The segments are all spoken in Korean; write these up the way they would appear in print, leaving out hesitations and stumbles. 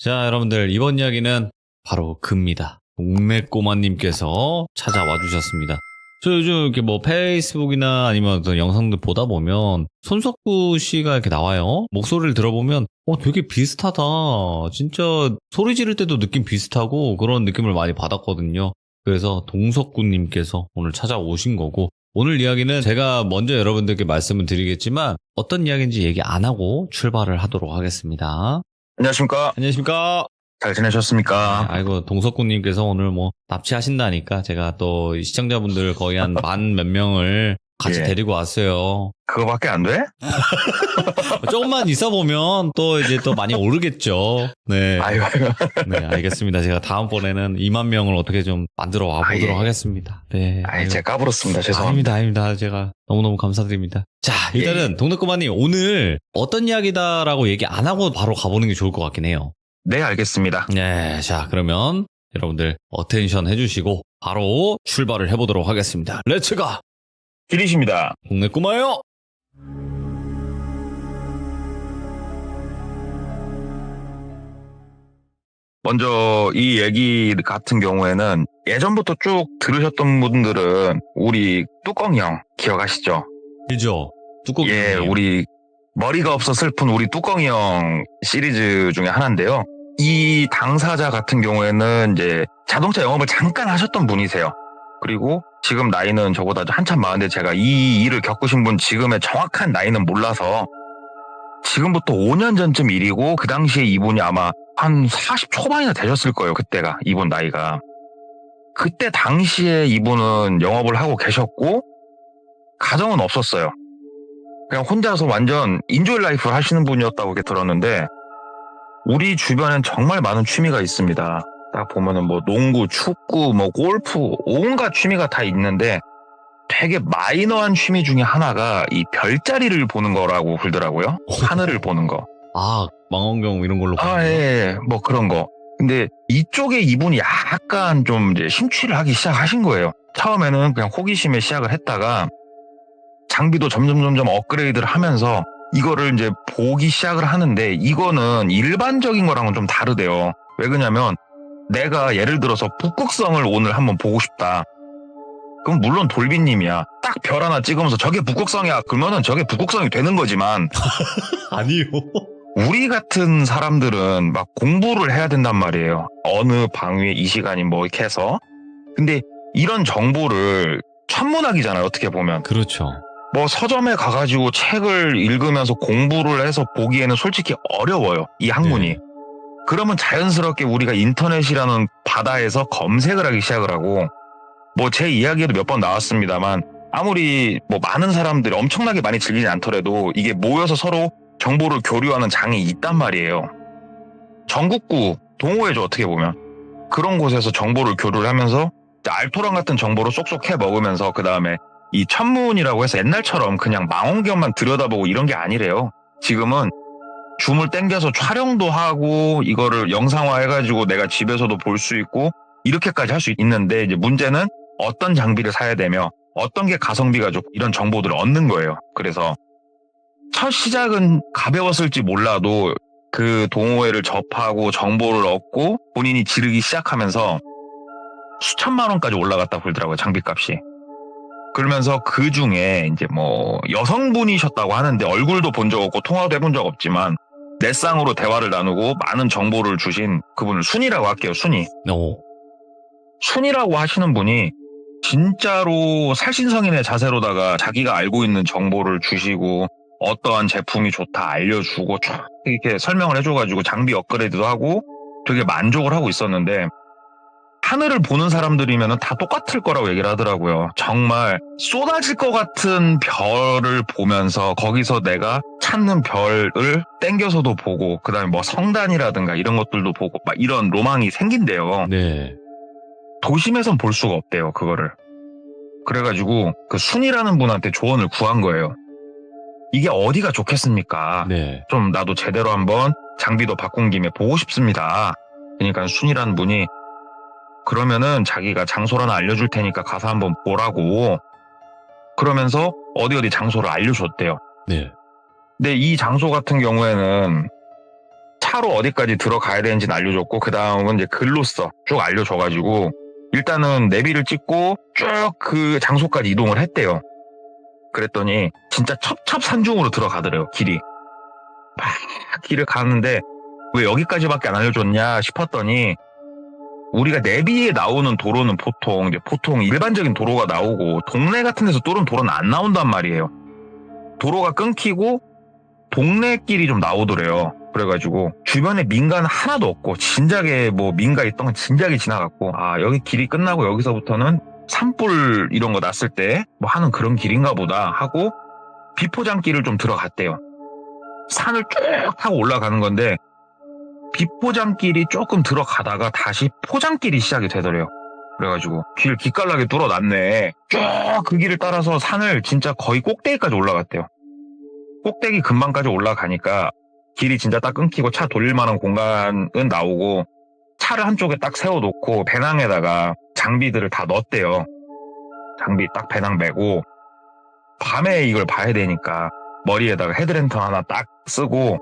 자, 여러분들, 이번 이야기는 바로 그입니다. 동맥꼬마님께서 찾아와 주셨습니다. 저 요즘 이렇게 뭐 페이스북이나 아니면 어떤 영상들 보다 보면 손석구 씨가 이렇게 나와요. 목소리를 들어보면 되게 비슷하다. 진짜 소리 지를 때도 느낌 비슷하고 그런 느낌을 많이 받았거든요. 그래서 동석구님께서 오늘 찾아오신 거고, 오늘 이야기는 제가 먼저 여러분들께 말씀을 드리겠지만 어떤 이야기인지 얘기 안 하고 출발을 하도록 하겠습니다. 안녕하십니까? 안녕하십니까? 잘 지내셨습니까? 아이고, 동석구님께서 오늘 뭐 납치하신다니까 제가 또 시청자분들 거의 한 만 몇 명을 같이 예. 데리고 왔어요. 그거밖에 안 돼? 조금만 있어 보면 또 이제 또 많이 오르겠죠. 네. 아유. 네, 알겠습니다. 제가 다음번에는 2만 명을 어떻게 좀 만들어 와 보도록 예. 하겠습니다. 네. 아이, 제가 까불었습니다. 죄송합니다. 아닙니다. 제가 너무너무 감사드립니다. 자, 일단은 동덕구마님 오늘 어떤 이야기다라고 얘기 안 하고 바로 가보는 게 좋을 것 같긴 해요. 네, 알겠습니다. 네, 자, 그러면 여러분들 어텐션 해주시고 바로 출발을 해보도록 하겠습니다. 렛츠가! 길이십니다. 동네꼬마요! 먼저 이 얘기 같은 경우에는 예전부터 쭉 들으셨던 분들은 우리 뚜껑이 형 기억하시죠? 그죠? 뚜껑이. 예, 우리 머리가 없어 슬픈 우리 뚜껑이 형 시리즈 중에 하나인데요. 이 당사자 같은 경우에는 이제 자동차 영업을 잠깐 하셨던 분이세요. 그리고 지금 나이는 저보다 한참 많은데 제가 이 일을 겪으신 분 지금의 정확한 나이는 몰라서 지금부터 5년 전쯤 일이고 그 당시에 이분이 아마 한 40 초반이나 되셨을 거예요. 그때가 이분 나이가. 그때 당시에 이분은 영업을 하고 계셨고 가정은 없었어요. 그냥 혼자서 완전 인조일 라이프를 하시는 분이었다고 이렇게 들었는데 우리 주변엔 정말 많은 취미가 있습니다. 딱 보면은 뭐 농구, 축구, 뭐 골프 온갖 취미가 다 있는데 되게 마이너한 취미 중에 하나가 이 별자리를 보는 거라고 그러더라고요. 하늘을 보는 거. 아, 망원경 이런 걸로. 예, 뭐 그런 거. 근데 이쪽에 이분이 약간 좀 이제 심취를 하기 시작하신 거예요. 처음에는 그냥 호기심에 시작을 했다가 장비도 점점 업그레이드를 하면서 이거를 이제 보기 시작을 하는데 이거는 일반적인 거랑은 좀 다르대요. 왜 그러냐면 내가 예를 들어서 북극성을 오늘 한번 보고 싶다. 그럼 물론 돌비님이야. 딱 별 하나 찍으면서 저게 북극성이야. 그러면은 저게 북극성이 되는 거지만 아니요. 우리 같은 사람들은 막 공부를 해야 된단 말이에요. 어느 방위에 이 시간이 뭐 이렇게 해서. 근데 이런 정보를 천문학이잖아요. 어떻게 보면. 그렇죠. 뭐 서점에 가가지고 책을 읽으면서 공부를 해서 보기에는 솔직히 어려워요. 이 학문이. 네. 그러면 자연스럽게 우리가 인터넷이라는 바다에서 검색을 하기 시작을 하고 뭐 제 이야기에도 몇 번 나왔습니다만 아무리 뭐 많은 사람들이 엄청나게 많이 즐기지 않더라도 이게 모여서 서로 정보를 교류하는 장이 있단 말이에요. 전국구, 동호회죠 어떻게 보면. 그런 곳에서 정보를 교류를 하면서 알토란 같은 정보를 쏙쏙 해 먹으면서 그 다음에 이 천문이라고 해서 옛날처럼 그냥 망원경만 들여다보고 이런 게 아니래요. 지금은 줌을 땡겨서 촬영도 하고 이거를 영상화 해가지고 내가 집에서도 볼 수 있고 이렇게까지 할 수 있는데 이제 문제는 어떤 장비를 사야 되며 어떤 게 가성비가 좋고 이런 정보들을 얻는 거예요. 그래서 첫 시작은 가벼웠을지 몰라도 그 동호회를 접하고 정보를 얻고 본인이 지르기 시작하면서 수천만 원까지 올라갔다 그러더라고요. 장비값이. 그러면서 그 중에 이제 뭐 여성분이셨다고 하는데 얼굴도 본 적 없고 통화도 해본 적 없지만 넷상으로 대화를 나누고 많은 정보를 주신 그분을 순이라고 할게요. 순이. 순이라고 하시는 분이 진짜로 살신성인의 자세로다가 자기가 알고 있는 정보를 주시고 어떠한 제품이 좋다 알려주고 쫙 이렇게 설명을 해줘가지고 장비 업그레이드도 하고 되게 만족을 하고 있었는데 하늘을 보는 사람들이면 다 똑같을 거라고 얘기를 하더라고요. 정말 쏟아질 것 같은 별을 보면서 거기서 내가 찾는 별을 땡겨서도 보고 그다음에 뭐 성단이라든가 이런 것들도 보고 막 이런 로망이 생긴대요. 네. 도심에선 볼 수가 없대요. 그거를. 그래가지고 그 순이라는 분한테 조언을 구한 거예요. 이게 어디가 좋겠습니까? 네. 좀 나도 제대로 한번 장비도 바꾼 김에 보고 싶습니다. 그러니까 순이라는 분이 그러면은 자기가 장소를 하나 알려줄 테니까 가서 한번 보라고 그러면서 어디 장소를 알려줬대요. 네. 근데 이 장소 같은 경우에는 차로 어디까지 들어가야 되는지는 알려줬고 그 다음은 이제 글로써 쭉 알려줘가지고 일단은 내비를 찍고 쭉 그 장소까지 이동을 했대요. 그랬더니 진짜 첩첩산중으로 들어가더래요. 길이. 막 길을 가는데 왜 여기까지밖에 안 알려줬냐 싶었더니 우리가 내비에 나오는 도로는 보통 일반적인 도로가 나오고 동네 같은 데서 뚫은 도로는 안 나온단 말이에요. 도로가 끊기고 동네 길이 좀 나오더래요. 그래가지고 주변에 민가는 하나도 없고 진작에 뭐 민가 있던 건 진작에 지나갔고 아 여기 길이 끝나고 여기서부터는 산불 이런 거 났을 때 뭐 하는 그런 길인가 보다 하고 비포장길을 좀 들어갔대요. 산을 쭉 타고 올라가는 건데 비포장길이 조금 들어가다가 다시 포장길이 시작이 되더래요. 그래가지고 길 기깔나게 뚫어놨네. 쭉 그 길을 따라서 산을 진짜 거의 꼭대기까지 올라갔대요. 꼭대기 근방까지 올라가니까 길이 진짜 딱 끊기고 차 돌릴 만한 공간은 나오고 차를 한쪽에 딱 세워놓고 배낭에다가 장비들을 다 넣었대요. 장비 딱 배낭 메고 밤에 이걸 봐야 되니까 머리에다가 헤드랜턴 하나 딱 쓰고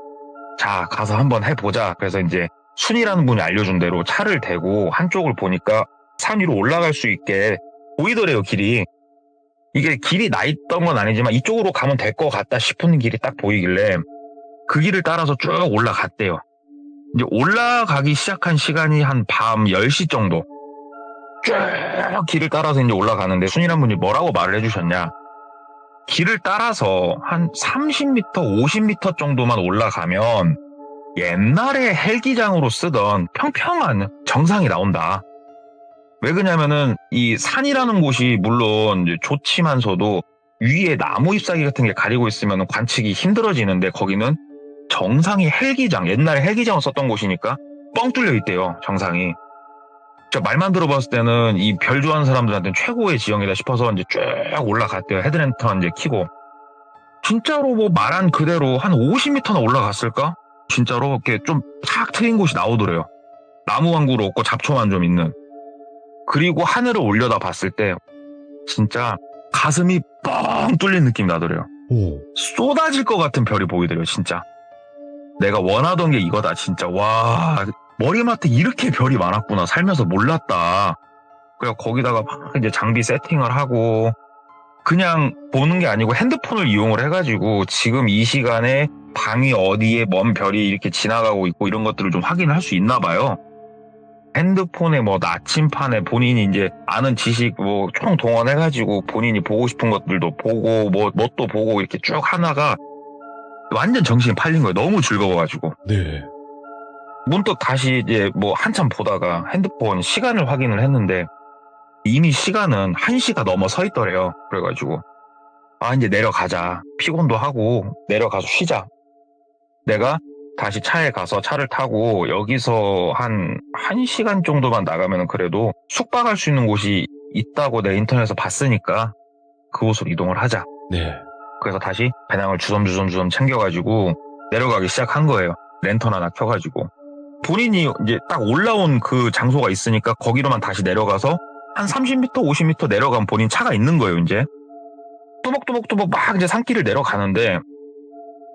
자 가서 한번 해보자. 그래서 이제 순이라는 분이 알려준 대로 차를 대고 한쪽을 보니까 산 위로 올라갈 수 있게 보이더래요. 길이. 이게 길이 나 있던 건 아니지만 이쪽으로 가면 될 것 같다 싶은 길이 딱 보이길래 그 길을 따라서 쭉 올라갔대요. 이제 올라가기 시작한 시간이 한 밤 10시 정도. 쭉 길을 따라서 이제 올라가는데 순이란 분이 뭐라고 말을 해주셨냐. 길을 따라서 한 30m, 50m 정도만 올라가면 옛날에 헬기장으로 쓰던 평평한 정상이 나온다. 왜 그러냐면은 이 산이라는 곳이 물론 이제 좋지만서도 위에 나무 잎사귀 같은 게 가리고 있으면 관측이 힘들어지는데 거기는 정상이 헬기장, 옛날에 헬기장을 썼던 곳이니까 뻥 뚫려 있대요, 정상이. 진짜 말만 들어봤을 때는 이 별 좋아하는 사람들한테는 최고의 지형이다 싶어서 이제 쭉 올라갔대요. 헤드랜턴 이제 켜고. 진짜로 뭐 말한 그대로 한 50m나 올라갔을까? 진짜로 이렇게 좀 탁 트인 곳이 나오더래요. 나무 한 그루 없고 잡초만 좀 있는. 그리고 하늘을 올려다 봤을 때 진짜 가슴이 뻥 뚫린 느낌이 나더래요. 오. 쏟아질 것 같은 별이 보이더래요, 진짜. 내가 원하던 게 이거다, 진짜. 와, 머리맡에 이렇게 별이 많았구나. 살면서 몰랐다. 그래서 거기다가 막 이제 장비 세팅을 하고 그냥 보는 게 아니고 핸드폰을 이용을 해가지고 지금 이 시간에 방이 어디에 먼 별이 이렇게 지나가고 있고 이런 것들을 좀 확인을 할 수 있나 봐요. 핸드폰에 뭐 나침판에 본인이 이제 아는 지식 뭐 총 동원해가지고 본인이 보고 싶은 것들도 보고 뭣도 보고 이렇게 쭉 하나가 완전 정신이 팔린 거예요. 너무 즐거워가지고. 네. 문득 다시 이제 뭐 한참 보다가 핸드폰 시간을 확인을 했는데 이미 시간은 1시가 넘어 서 있더래요. 그래가지고 아 이제 내려가자. 피곤도 하고 내려가서 쉬자. 내가 다시 차에 가서 차를 타고 여기서 한 1시간 정도만 나가면 그래도 숙박할 수 있는 곳이 있다고 내 인터넷에서 봤으니까 그곳으로 이동을 하자. 네. 그래서 다시 배낭을 주섬주섬 챙겨가지고 내려가기 시작한 거예요. 랜턴 하나 켜가지고. 본인이 이제 딱 올라온 그 장소가 있으니까 거기로만 다시 내려가서 한 30m, 50m 내려가면 본인 차가 있는 거예요, 이제. 뚜벅뚜벅뚜벅 막 이제 산길을 내려가는데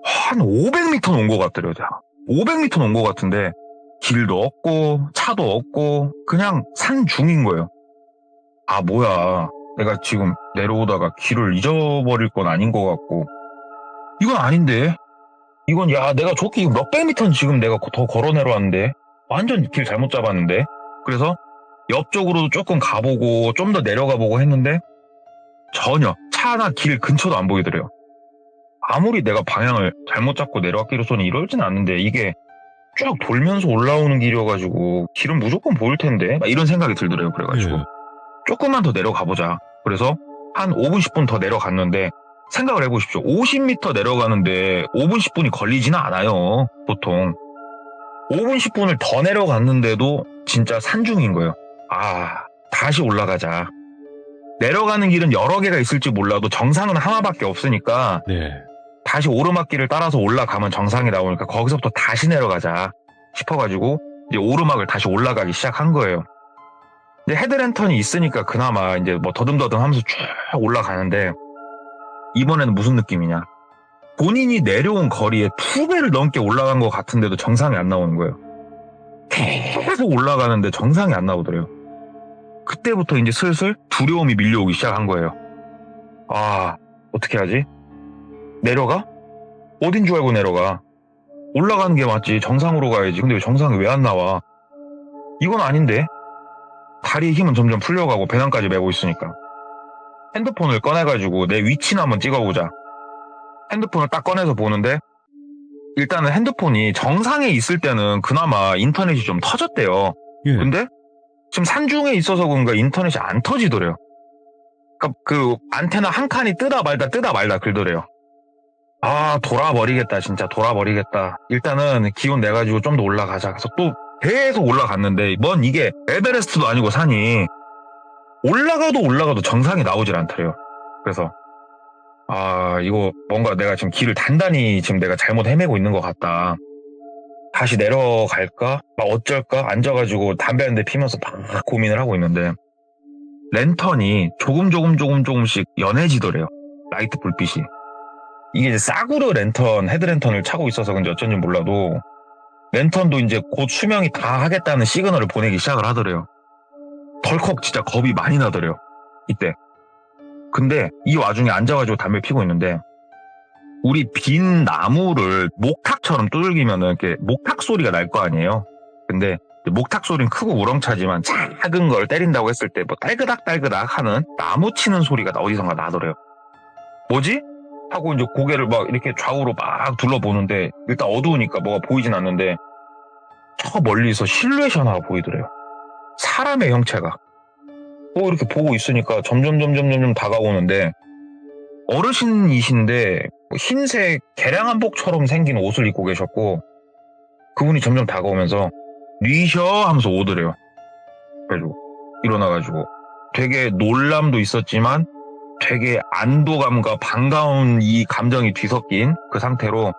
한 500m는 온 것 같더래요. 500m는 온 것 같은데 길도 없고 차도 없고 그냥 산 중인 거예요. 아 뭐야 내가 지금 내려오다가 길을 잊어버릴 건 아닌 것 같고 이건 아닌데 이건 야 내가 좋게 몇백 미터는 지금 내가 더 걸어 내려왔는데 완전 길 잘못 잡았는데 그래서 옆쪽으로도 조금 가보고 좀 더 내려가보고 했는데 전혀 차나 길 근처도 안 보이더래요. 아무리 내가 방향을 잘못 잡고 내려왔기로서는 이러진 않는데 이게 쭉 돌면서 올라오는 길이어가지고 길은 무조건 보일 텐데 막 이런 생각이 들더래요. 그래가지고 네. 조금만 더 내려가보자. 그래서 한 5분 10분 더 내려갔는데 생각을 해보십시오. 50m 내려가는데 5분 10분이 걸리지는 않아요. 보통 5분 10분을 더 내려갔는데도 진짜 산중인 거예요. 아 다시 올라가자. 내려가는 길은 여러 개가 있을지 몰라도 정상은 하나밖에 없으니까 네. 다시 오르막길을 따라서 올라가면 정상이 나오니까 거기서부터 다시 내려가자 싶어가지고 이제 오르막을 다시 올라가기 시작한 거예요. 이제 헤드랜턴이 있으니까 그나마 이제 뭐 더듬더듬 하면서 쭉 올라가는데 이번에는 무슨 느낌이냐. 본인이 내려온 거리에 2배를 넘게 올라간 것 같은데도 정상이 안 나오는 거예요. 계속 올라가는데 정상이 안 나오더래요. 그때부터 이제 슬슬 두려움이 밀려오기 시작한 거예요. 아, 어떻게 하지? 내려가? 어딘 줄 알고 내려가? 올라가는 게 맞지. 정상으로 가야지. 근데 왜 정상이 왜 안 나와? 이건 아닌데? 다리의 힘은 점점 풀려가고 배낭까지 메고 있으니까. 핸드폰을 꺼내가지고 내 위치나 한번 찍어보자. 핸드폰을 딱 꺼내서 보는데 일단은 핸드폰이 정상에 있을 때는 그나마 인터넷이 좀 터졌대요. 예. 근데 지금 산중에 있어서 그런가 인터넷이 안 터지더래요. 그러니까 그 안테나 한 칸이 뜨다 말다 그러더래요. 아, 돌아버리겠다. 진짜 돌아버리겠다. 일단은 기운 내가지고 좀 더 올라가자. 그래서 또 계속 올라갔는데 뭔 이게 에베레스트도 아니고 산이 올라가도 정상이 나오질 않더래요. 그래서 아, 이거 뭔가 내가 지금 길을 단단히 지금 내가 잘못 헤매고 있는 것 같다. 다시 내려갈까? 막 어쩔까? 앉아가지고 담배 한 대 피면서 막 고민을 하고 있는데 랜턴이 조금씩 연해지더래요. 라이트 불빛이. 이게 이제 싸구려 랜턴, 헤드랜턴을 차고 있어서 그런지 어쩐지 몰라도 랜턴도 이제 곧 수명이 다 하겠다는 시그널을 보내기 시작을 하더래요. 덜컥 진짜 겁이 많이 나더래요. 이때. 근데 이 와중에 앉아가지고 담배 피고 있는데 우리 빈 나무를 목탁처럼 두들기면은 이렇게 목탁 소리가 날 거 아니에요. 근데 목탁 소리는 크고 우렁차지만 작은 걸 때린다고 했을 때 뭐 딸그닥 하는 나무 치는 소리가 어디선가 나더래요. 뭐지? 하고 이제 고개를 막 이렇게 좌우로 막 둘러보는데 일단 어두우니까 뭐가 보이진 않는데 저 멀리서 실루엣이 하나가 보이더래요. 사람의 형체가. 뭐 이렇게 보고 있으니까 점점 다가오는데 어르신이신데 흰색 개량 한복처럼 생긴 옷을 입고 계셨고 그분이 점점 다가오면서 뉘셔 하면서 오더래요. 그래가지고 일어나가지고 되게 놀람도 있었지만 되게 안도감과 반가운 이 감정이 뒤섞인 그 상태로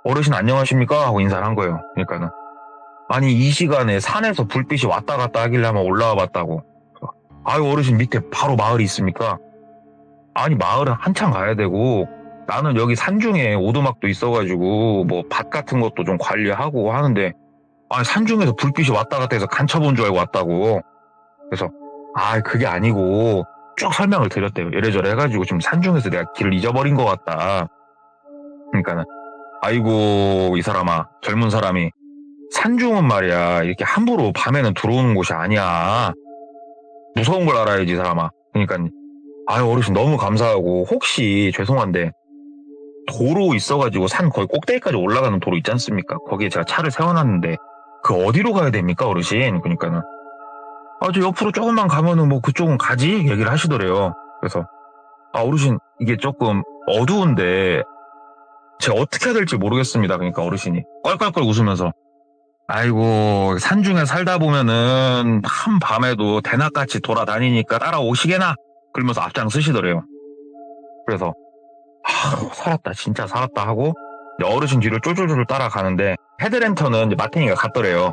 어르신 안녕하십니까? 하고 인사를 한 거예요. 그러니까는 아니 이 시간에 산에서 불빛이 왔다 갔다 하길래 한번 올라와 봤다고. 아유 어르신 밑에 바로 마을이 있습니까? 아니 마을은 한참 가야 되고 나는 여기 산중에 오두막도 있어가지고 뭐 밭 같은 것도 좀 관리하고 하는데 아니 산중에서 불빛이 왔다 갔다 해서 간첩온 줄 알고 왔다고. 그래서 아 그게 아니고 쭉 설명을 드렸대요. 이래저래 해가지고 지금 산중에서 내가 길을 잊어버린 것 같다. 그러니까는 아이고 이 사람아 젊은 사람이 산중은 말이야 이렇게 함부로 밤에는 들어오는 곳이 아니야. 무서운 걸 알아야지 이 사람아. 그러니까 아유 어르신 너무 감사하고 혹시 죄송한데 도로 있어가지고 산 거의 꼭대기까지 올라가는 도로 있지 않습니까? 거기에 제가 차를 세워놨는데 그 어디로 가야 됩니까 어르신? 그러니까는 저 옆으로 조금만 가면은 뭐 그쪽은 가지 얘기를 하시더래요. 그래서 어르신 이게 조금 어두운데 제가 어떻게 해야 될지 모르겠습니다. 그러니까 어르신이 껄껄껄 웃으면서 아이고 산중에 살다 보면은 한밤에도 대낮같이 돌아다니니까 따라오시게나 그러면서 앞장 쓰시더래요. 그래서 살았다 진짜 살았다 하고 어르신 뒤를 쫄쫄쫄 따라가는데 헤드랜턴은 이제 마탱이가 갔더래요.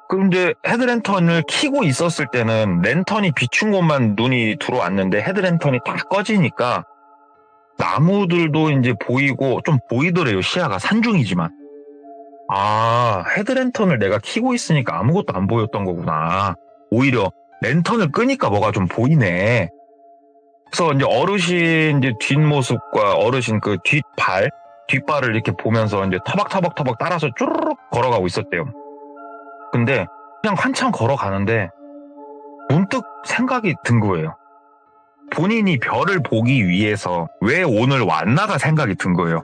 그런데 헤드랜턴을 켜고 있었을 때는 랜턴이 비춘 곳만 눈이 들어왔는데 헤드랜턴이 딱 꺼지니까 나무들도 이제 보이고 좀 보이더래요. 시야가 산중이지만 헤드랜턴을 내가 켜고 있으니까 아무것도 안 보였던 거구나. 오히려 랜턴을 끄니까 뭐가 좀 보이네. 그래서 이제 어르신 이제 뒷모습과 어르신 그 뒷발을 이렇게 보면서 이제 터벅터벅 따라서 쭈르륵 걸어가고 있었대요. 근데 그냥 한참 걸어가는데 문득 생각이 든 거예요. 본인이 별을 보기 위해서 왜 오늘 왔나가 생각이 든 거예요.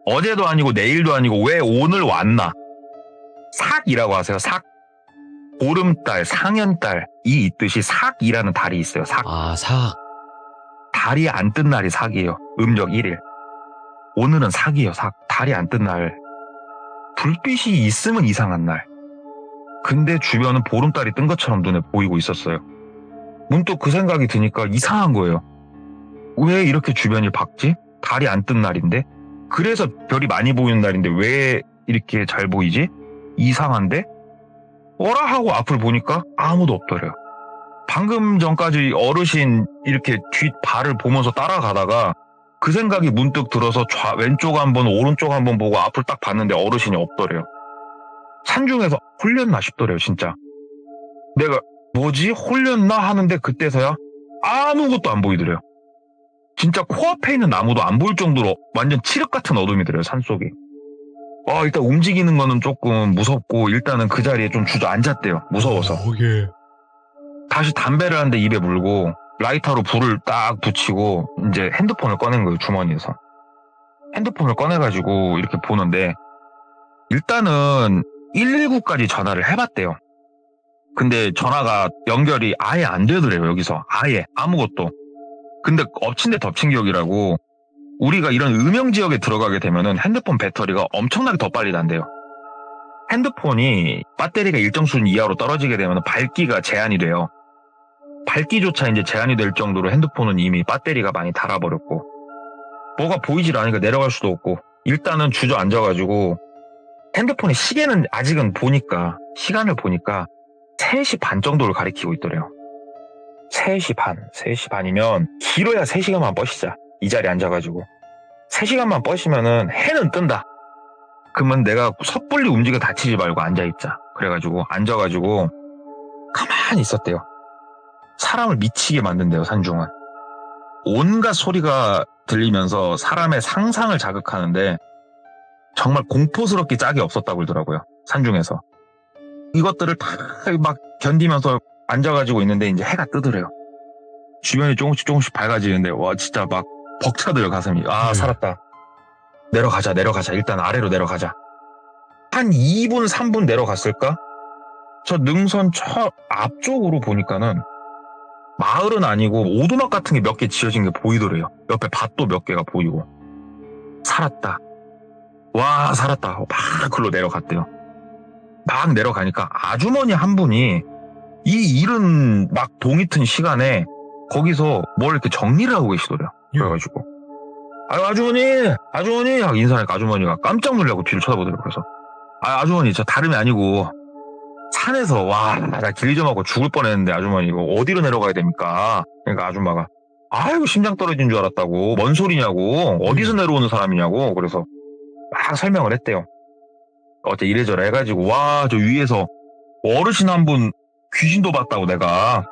어제도 아니고 내일도 아니고 왜 오늘 왔나. 삭이라고 하세요. 삭. 보름달, 상현달 이 있듯이 삭이라는 달이 있어요. 삭. 삭. 달이 안 뜬 날이 삭이에요. 음력 1일. 오늘은 삭이에요. 삭. 달이 안 뜬 날. 불빛이 있으면 이상한 날. 근데 주변은 보름달이 뜬 것처럼 눈에 보이고 있었어요. 문득 그 생각이 드니까 이상한 거예요. 왜 이렇게 주변이 밝지? 달이 안 뜬 날인데? 그래서 별이 많이 보이는 날인데 왜 이렇게 잘 보이지? 이상한데? 어라 하고 앞을 보니까 아무도 없더래요. 방금 전까지 어르신 이렇게 뒷발을 보면서 따라가다가 그 생각이 문득 들어서 왼쪽 한번 오른쪽 한번 보고 앞을 딱 봤는데 어르신이 없더래요. 산중에서 홀렸나 싶더래요 진짜. 내가 뭐지 홀렸나 하는데 그때서야 아무것도 안 보이더래요. 진짜 코앞에 있는 나무도 안 보일 정도로 완전 칠흑 같은 어둠이더래요 산속이. 일단 움직이는 거는 조금 무섭고 일단은 그 자리에 좀 주저앉았대요. 무서워서. 예. 다시 담배를 한 대 입에 물고 라이터로 불을 딱 붙이고 이제 핸드폰을 꺼낸 거예요 주머니에서. 핸드폰을 꺼내가지고 이렇게 보는데 일단은 119까지 전화를 해봤대요. 근데 전화가 연결이 아예 안 되더래요 여기서. 아예 아무것도. 근데 엎친 데 덮친 격이라고 우리가 이런 음영 지역에 들어가게 되면은 핸드폰 배터리가 엄청나게 더 빨리 단대요. 핸드폰이 배터리가 일정 수준 이하로 떨어지게 되면 밝기가 제한이 돼요. 밝기조차 이제 제한이 될 정도로 핸드폰은 이미 배터리가 많이 닳아버렸고 뭐가 보이질 않으니까 내려갈 수도 없고 일단은 주저앉아가지고 핸드폰의 시계는 아직은 보니까 시간을 보니까 3시 반 정도를 가리키고 있더래요. 3시 반이면 길어야 3시간만 뻗시자. 이 자리에 앉아가지고 3시간만 뻗시면은 해는 뜬다. 그러면 내가 섣불리 움직여 다치지 말고 앉아있자. 그래가지고 앉아가지고 가만히 있었대요. 사람을 미치게 만든대요 산중은. 온갖 소리가 들리면서 사람의 상상을 자극하는데 정말 공포스럽게 짝이 없었다고 그러더라고요 산중에서. 이것들을 다 막 견디면서 앉아가지고 있는데 이제 해가 뜨더래요. 주변이 조금씩 밝아지는데 와 진짜 막 벅차더래요 가슴이. 살았다. 내려가자 일단 아래로 내려가자. 한 2분 3분 내려갔을까? 저 능선 저 앞쪽으로 보니까는 마을은 아니고 오두막 같은 게 몇 개 지어진 게 보이더래요. 옆에 밭도 몇 개가 보이고. 살았다. 와 살았다. 막 글로 내려갔대요. 막 내려가니까 아주머니 한 분이 이 이른 막 동이 튼 시간에 거기서 뭘 이렇게 정리를 하고 계시더래요. 그래가지고 아주머니 하고 인사하니까 아주머니가 깜짝 놀라고 뒤를 쳐다보더래요. 그래서 아주머니 저 다름이 아니고 산에서 나 길 잊어먹고 죽을 뻔했는데 아주머니 이거 어디로 내려가야 됩니까? 그러니까 아줌마가 아이고 심장 떨어진 줄 알았다고. 뭔 소리냐고. 어디서 내려오는 사람이냐고. 그래서 막 설명을 했대요. 어째 이래저래 해가지고 저 위에서 어르신 한 분 귀신도 봤다고 내가.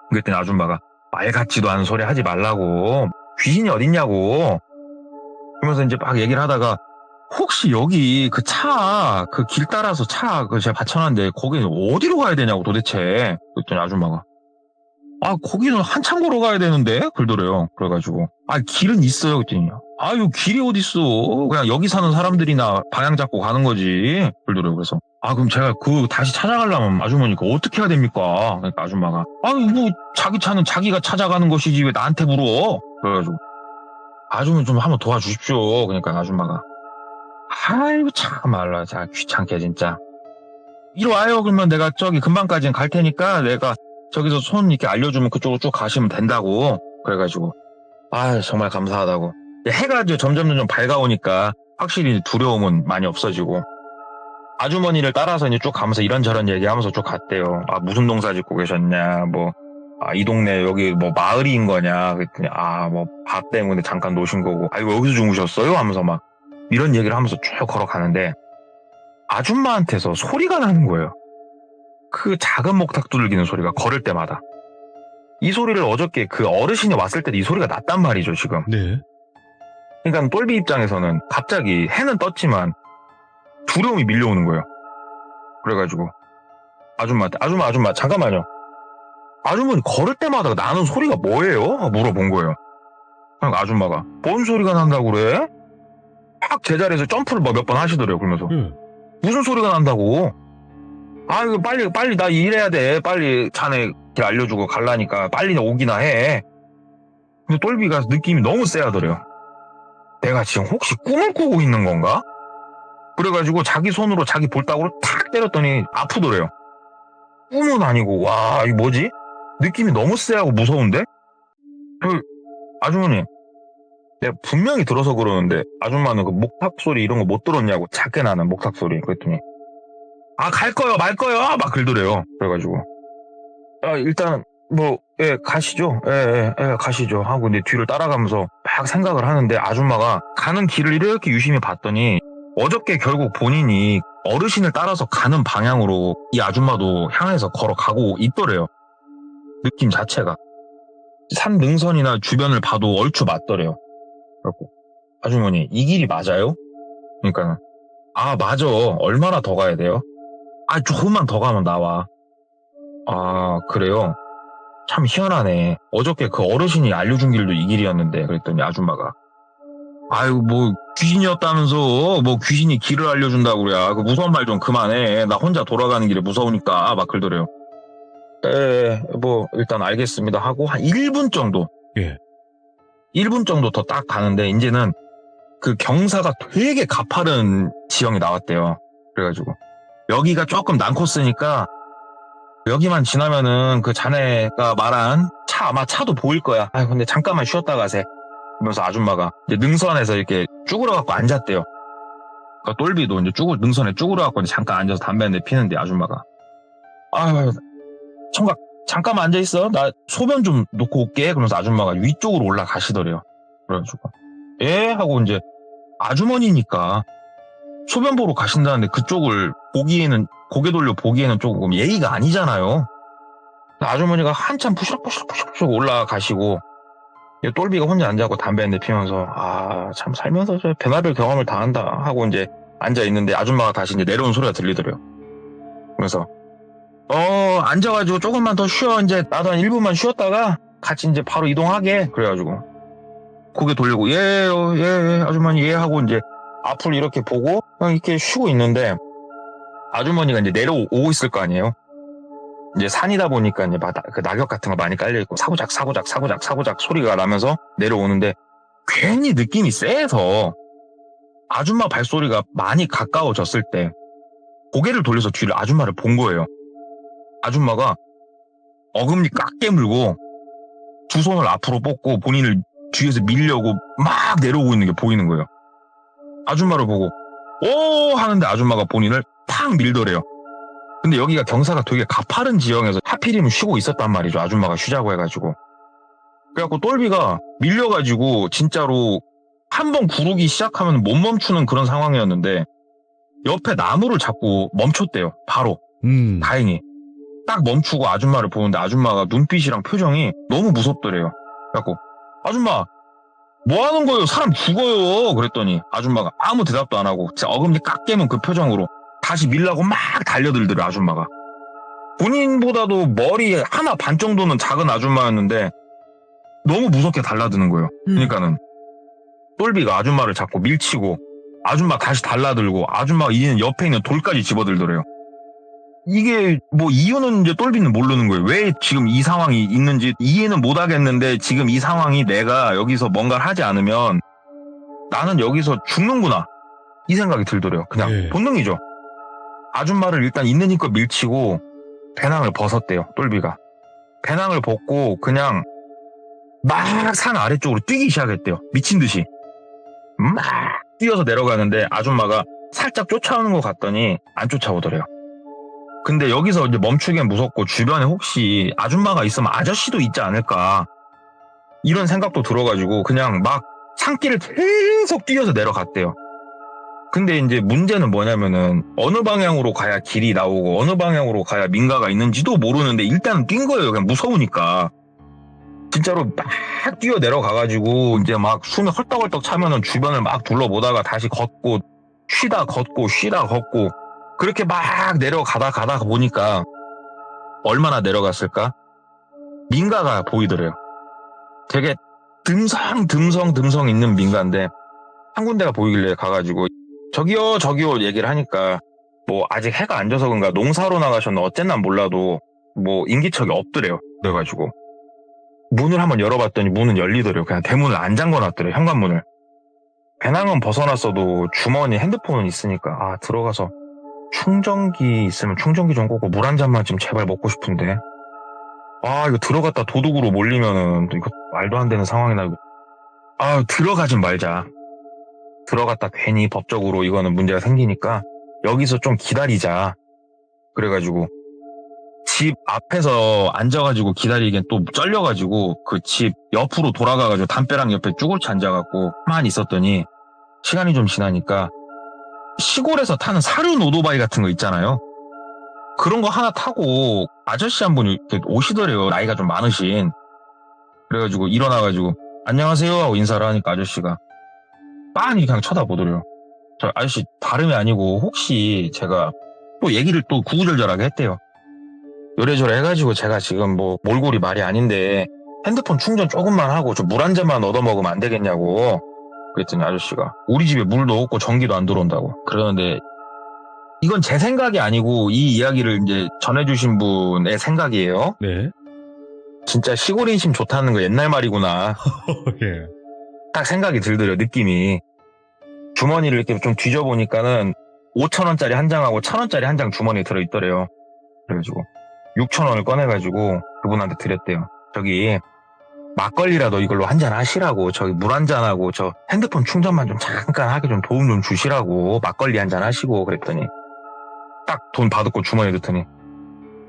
그랬더니 아줌마가 말 같지도 않은 소리 하지 말라고. 귀신이 어딨냐고. 그러면서 이제 막 얘기를 하다가 혹시 여기 그 길 따라서 제가 받쳐놨는데 거기는 어디로 가야 되냐고 도대체. 그랬더니 아줌마가 거기는 한참 걸어가야 되는데? 그러더래요. 그래가지고 길은 있어요. 그랬더니 요 길이 어딨어. 그냥 여기 사는 사람들이나 방향 잡고 가는 거지. 그러더래요. 그래서 그럼 제가 다시 찾아가려면 아주머니 어떻게 해야 됩니까? 그러니까 아줌마가 뭐 자기 차는 자기가 찾아가는 것이지 왜 나한테 물어? 그래가지고 아주머니 좀 한번 도와주십시오. 그러니까 아줌마가 아이고 참 말라 귀찮게 진짜. 이리 와요. 그러면 내가 저기 금방까지는 갈 테니까 내가 저기서 손 이렇게 알려주면 그쪽으로 쭉 가시면 된다고. 그래가지고 정말 감사하다고. 해가 이제 점점 밝아오니까 확실히 두려움은 많이 없어지고 아주머니를 따라서 이제 쭉 가면서 이런저런 얘기하면서 쭉 갔대요. 무슨 농사 짓고 계셨냐, 이 동네 여기 뭐 마을인 거냐. 그랬더니 뭐 밭 때문에 잠깐 노신 거고. 이거 여기서 주무셨어요? 하면서 막 이런 얘기를 하면서 쭉 걸어가는데 아줌마한테서 소리가 나는 거예요. 그 작은 목탁 두들기는 소리가 걸을 때마다. 이 소리를 어저께 그 어르신이 왔을 때도 이 소리가 났단 말이죠 지금. 네. 그러니까 똘비 입장에서는 갑자기 해는 떴지만 두려움이 밀려오는 거예요. 그래가지고 아줌마한테 아줌마 잠깐만요. 아주머니 걸을 때마다 나는 소리가 뭐예요? 물어본 거예요. 그러니까 아줌마가 뭔 소리가 난다고 그래? 막 제자리에서 점프를 몇 번 하시더래요. 그러면서 무슨 소리가 난다고? 이거 빨리 나 일해야 돼. 빨리 자네 길 알려주고 갈라니까 빨리 오기나 해. 근데 똘비가 느낌이 너무 쎄하더래요. 내가 지금 혹시 꿈을 꾸고 있는 건가? 그래가지고 자기 손으로 자기 볼따구를 탁 때렸더니 아프더래요. 꿈은 아니고 이거 뭐지? 느낌이 너무 쎄하고 무서운데? 아주머니 내가 분명히 들어서 그러는데 아줌마는 그 목탁 소리 이런 거 못 들었냐고. 작게 나는 목탁 소리. 그랬더니 갈 거요 말 거요 막 그러더래요. 그래가지고 일단 가시죠. 가시죠 하고 내 뒤를 따라가면서 생각을 하는데 아줌마가 가는 길을 이렇게 유심히 봤더니 어저께 결국 본인이 어르신을 따라서 가는 방향으로 이 아줌마도 향해서 걸어가고 있더래요. 느낌 자체가. 산 능선이나 주변을 봐도 얼추 맞더래요. 그래갖고 아주머니 이 길이 맞아요? 그러니까는 아 맞아. 얼마나 더 가야 돼요? 아 조금만 더 가면 나와. 아 그래요? 참 희한하네. 어저께 그 어르신이 알려준 길도 이 길이었는데 그랬더니 아줌마가 아유 뭐 귀신이었다면서 뭐 귀신이 길을 알려준다고 그래. 그 무서운 말 좀 그만해. 나 혼자 돌아가는 길에 무서우니까 막 그러더래요. 뭐 일단 알겠습니다 하고 한 1분 정도 예. 1분 정도 더 딱 가는데 이제는 그 경사가 되게 가파른 지형이 나왔대요. 그래가지고 여기가 조금 난코스니까 여기만 지나면은 그 자네가 말한 차 아마 차도 보일 거야. 아 근데 잠깐만 쉬었다 가세. 그러면서 아줌마가 이제 능선에서 이렇게 쭈그러 갖고 앉았대요. 그러니까 똘비도 이제 능선에 쭈그러 갖고 잠깐 앉아서 담배 한 대 피는데 아줌마가 아 청각 잠깐만 앉아 있어. 나 소변 좀 놓고 올게. 그러면서 아줌마가 위쪽으로 올라가시더래요. 그래가지고 예 하고 이제 아주머니니까 소변 보러 가신다는데 그쪽을 보기에는 고개 돌려 보기에는 조금 예의가 아니잖아요. 아주머니가 한참 푸시럭푸시럭 올라가시고 똘비가 혼자 앉아갖고 담배 한 대 피면서 아 참 살면서 저 별의별 경험을 다 한다 하고 이제 앉아 있는데 아줌마가 다시 이제 내려온 소리가 들리더래요. 그래서 앉아가지고 조금만 더 쉬어. 이제 나도 한 1분만 쉬었다가 같이 이제 바로 이동하게. 그래가지고 고개 돌리고 예 아주머니 예 하고 이제 앞을 이렇게 보고 그냥 이렇게 쉬고 있는데 아주머니가 이제 내려오고 있을 거 아니에요. 이제 산이다 보니까 이제 막 그 낙엽 같은 거 많이 깔려 있고 사고작 소리가 나면서 내려오는데 괜히 느낌이 세서 아줌마 발소리가 많이 가까워졌을 때 고개를 돌려서 뒤를 아줌마를 본 거예요. 아줌마가 어금니 꽉 깨물고 두 손을 앞으로 뻗고 본인을 뒤에서 밀려고 막 내려오고 있는 게 보이는 거예요. 아줌마를 보고 오 하는데 아줌마가 본인을 팍 밀더래요. 근데 여기가 경사가 되게 가파른 지형에서 하필이면 쉬고 있었단 말이죠. 아줌마가 쉬자고 해가지고. 그래갖고 똘비가 밀려가지고 진짜로 한 번 구르기 시작하면 못 멈추는 그런 상황이었는데 옆에 나무를 잡고 멈췄대요. 바로. 다행히. 딱 멈추고 아줌마를 보는데 아줌마가 눈빛이랑 표정이 너무 무섭더래요. 그래갖고 아줌마 뭐 하는 거예요? 사람 죽어요. 그랬더니 아줌마가 아무 대답도 안 하고 진짜 어금니 깍 깨문 그 표정으로 다시 밀라고 막 달려들더래요. 아줌마가. 본인보다도 머리 하나 반 정도는 작은 아줌마였는데 너무 무섭게 달라드는 거예요. 그러니까는 똘비가 아줌마를 잡고 밀치고 아줌마 다시 달라들고 아줌마가 이제는 옆에 있는 돌까지 집어들더래요. 이게 뭐 이유는 이제 똘비는 모르는 거예요. 왜 지금 이 상황이 있는지 이해는 못 하겠는데 지금 이 상황이 내가 여기서 뭔가를 하지 않으면 나는 여기서 죽는구나. 이 생각이 들더래요. 그냥 네. 본능이죠. 아줌마를 일단 있는 힘껏 밀치고 배낭을 벗었대요. 똘비가. 배낭을 벗고 그냥 막 산 아래쪽으로 뛰기 시작했대요. 미친 듯이. 막 뛰어서 내려가는데 아줌마가 살짝 쫓아오는 것 같더니 안 쫓아오더래요. 근데 여기서 이제 멈추기엔 무섭고 주변에 혹시 아줌마가 있으면 아저씨도 있지 않을까 이런 생각도 들어가지고 그냥 막 산길을 계속 뛰어서 내려갔대요. 근데 이제 문제는 뭐냐면은 어느 방향으로 가야 길이 나오고 어느 방향으로 가야 민가가 있는지도 모르는데 일단은 뛴 거예요. 그냥 무서우니까. 진짜로 막 뛰어 내려가가지고 이제 막 숨이 헐떡헐떡 차면은 주변을 막 둘러보다가 다시 걷고 쉬다 걷고 그렇게 막 가다 보니까 얼마나 내려갔을까? 민가가 보이더래요. 되게 듬성 있는 민가인데 한 군데가 보이길래 가가지고 저기요 얘기를 하니까 뭐 아직 해가 안 져서 그런가 농사로 나가셨나 어쨌나 몰라도 뭐 인기척이 없더래요. 그래가지고 문을 한번 열어봤더니 문은 열리더래요. 그냥 대문을 안 잠궈놨더래요. 현관문을. 배낭은 벗어났어도 주머니 핸드폰은 있으니까 아 들어가서 충전기 있으면 충전기 좀 꽂고 물 한 잔만 좀 제발 먹고 싶은데 아 이거 들어갔다 도둑으로 몰리면은 이거 말도 안 되는 상황이나 이거 아 들어가진 말자. 들어갔다 괜히 법적으로 이거는 문제가 생기니까 여기서 좀 기다리자. 그래가지고 집 앞에서 앉아가지고 기다리기엔 또 쩔려가지고 그 집 옆으로 돌아가가지고 담벼락 옆에 쭈글치 앉아갖고 가만히 있었더니 시간이 좀 지나니까 시골에서 타는 사륜 오토바이 같은 거 있잖아요. 그런 거 하나 타고 아저씨 한 분이 이렇게 오시더래요. 나이가 좀 많으신. 그래가지고 일어나가지고 안녕하세요 하고 인사를 하니까 아저씨가 빤히 그냥 쳐다보더래요. 저 아저씨 다름이 아니고 혹시 제가 또 얘기를 또 구구절절하게 했대요. 요래저래 해가지고 제가 지금 뭐 몰골이 말이 아닌데 핸드폰 충전 조금만 하고 저 물 한 잔만 얻어먹으면 안 되겠냐고. 그랬더니 아저씨가 우리 집에 물도 없고 전기도 안 들어온다고. 그러는데 이건 제 생각이 아니고 이 이야기를 이제 전해주신 분의 생각이에요. 네. 진짜 시골 인심 좋다는 거 옛날 말이구나. 예. 딱 생각이 들더래요. 느낌이. 주머니를 이렇게 좀 뒤져보니까는 5,000원짜리 한 장하고 1,000원짜리 한 장 주머니에 들어있더래요. 그래가지고 6,000원을 꺼내가지고 그분한테 드렸대요. 저기 막걸리라도 이걸로 한 잔 하시라고. 저기 물 한 잔하고 저 핸드폰 충전만 좀 잠깐 하게 좀 도움 좀 주시라고. 막걸리 한 잔 하시고. 그랬더니 딱 돈 받고 주머니에 넣더니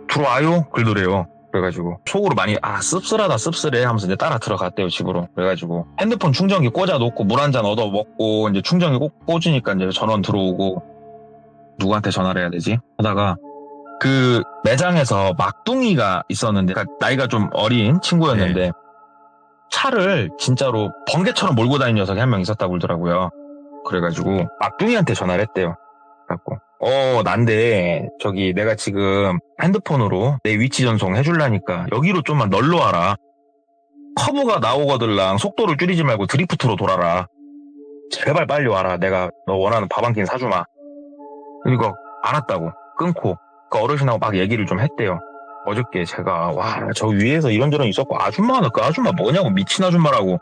들어와요? 그러더래요. 그래가지고 속으로 많이 씁쓸하다 씁쓸해 하면서 이제 따라 들어갔대요 집으로. 그래가지고 핸드폰 충전기 꽂아놓고 물 한 잔 얻어 먹고 이제 충전기 꽂으니까 이제 전원 들어오고 누구한테 전화를 해야 되지? 하다가 그 매장에서 막둥이가 있었는데 그러니까 나이가 좀 어린 친구였는데 차를 진짜로 번개처럼 몰고 다니는 녀석이 한 명 있었다고 그러더라고요. 그래가지고 막둥이한테 전화를 했대요. 그래갖고 난데 저기 내가 지금 핸드폰으로 내 위치 전송 해줄라니까 여기로 좀만 널러 와라. 커브가 나오거들랑 속도를 줄이지 말고 드리프트로 돌아라. 제발 빨리 와라. 내가 너 원하는 밥 한 끼 사주마. 그리고 알았다고 끊고 그 어르신하고 막 얘기를 좀 했대요. 어저께 제가 저 위에서 이런저런 있었고 아줌마는 그 아줌마 뭐냐고 미친 아줌마라고.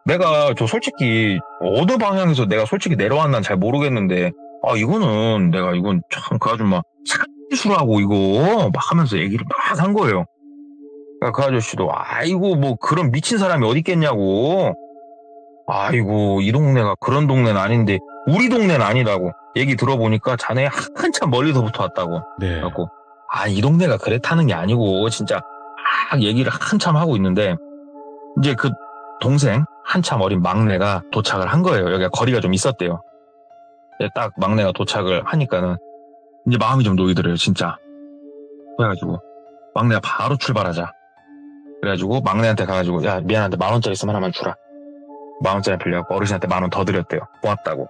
내가 저 솔직히 어느 방향에서 내가 솔직히 내려왔난 잘 모르겠는데 이건 참 그 아줌마 사기술하고 이거 막 하면서 얘기를 막 한 거예요. 그러니까 그 아저씨도 아이고 뭐 그런 미친 사람이 어디 있겠냐고. 아이고 이 동네가 그런 동네는 아닌데 우리 동네는 아니라고. 얘기 들어보니까 자네 한참 멀리서부터 왔다고. 네. 그래갖고 이 동네가 그랬다는 게 아니고 진짜 막 얘기를 한참 하고 있는데 이제 그 동생 한참 어린 막내가 도착을 한 거예요. 여기가 거리가 좀 있었대요. 딱 막내가 도착을 하니까는 이제 마음이 좀 놓이더래요 진짜. 그래가지고 막내가 바로 출발하자. 그래가지고 막내한테 가가지고 야 미안한데 10,000원짜리 있으면 하나만 주라. 10,000원짜리 빌려갖고 어르신한테 10,000원 더 드렸대요. 고맙다고.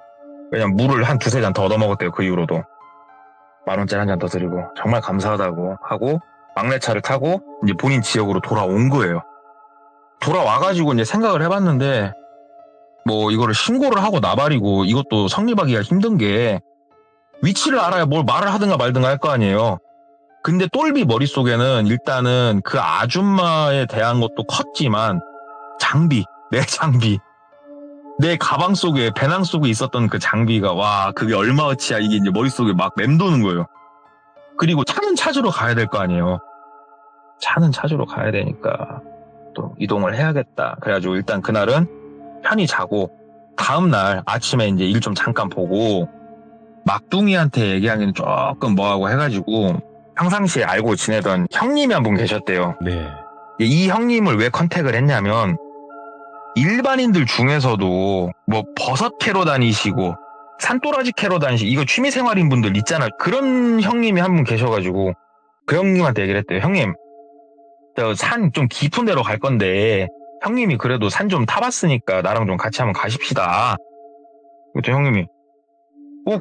왜냐면 물을 한 2-3잔 더 얻어먹었대요. 그 이후로도 10,000원짜리 한 잔 더 드리고 정말 감사하다고 하고 막내 차를 타고 이제 본인 지역으로 돌아온 거예요. 돌아와가지고 이제 생각을 해봤는데 뭐 이거를 신고를 하고 나발이고 이것도 성립하기가 힘든 게 위치를 알아야 뭘 말을 하든가 말든가 할 거 아니에요. 근데 똘비 머릿속에는 일단은 그 아줌마에 대한 것도 컸지만 내 가방 속에 배낭 속에 있었던 그 장비가 그게 얼마어치야 이게 이제 머릿속에 막 맴도는 거예요. 그리고 차는 찾으러 가야 될 거 아니에요. 차는 찾으러 가야 되니까 또 이동을 해야겠다. 그래가지고 일단 그날은 편히 자고 다음날 아침에 이제 일 좀 잠깐 보고 막둥이한테 얘기하기는 조금 뭐하고 해가지고 평상시에 알고 지내던 형님이 한 분 계셨대요. 네. 이 형님을 왜 컨택을 했냐면 일반인들 중에서도 뭐 버섯 캐러 다니시고 산도라지 캐러 다니시고 이거 취미생활인 분들 있잖아요. 그런 형님이 한 분 계셔가지고 그 형님한테 얘기를 했대요. 형님 저 산 좀 깊은 데로 갈 건데 형님이 그래도 산 좀 타봤으니까 나랑 좀 같이 한번 가십시다. 그때 형님이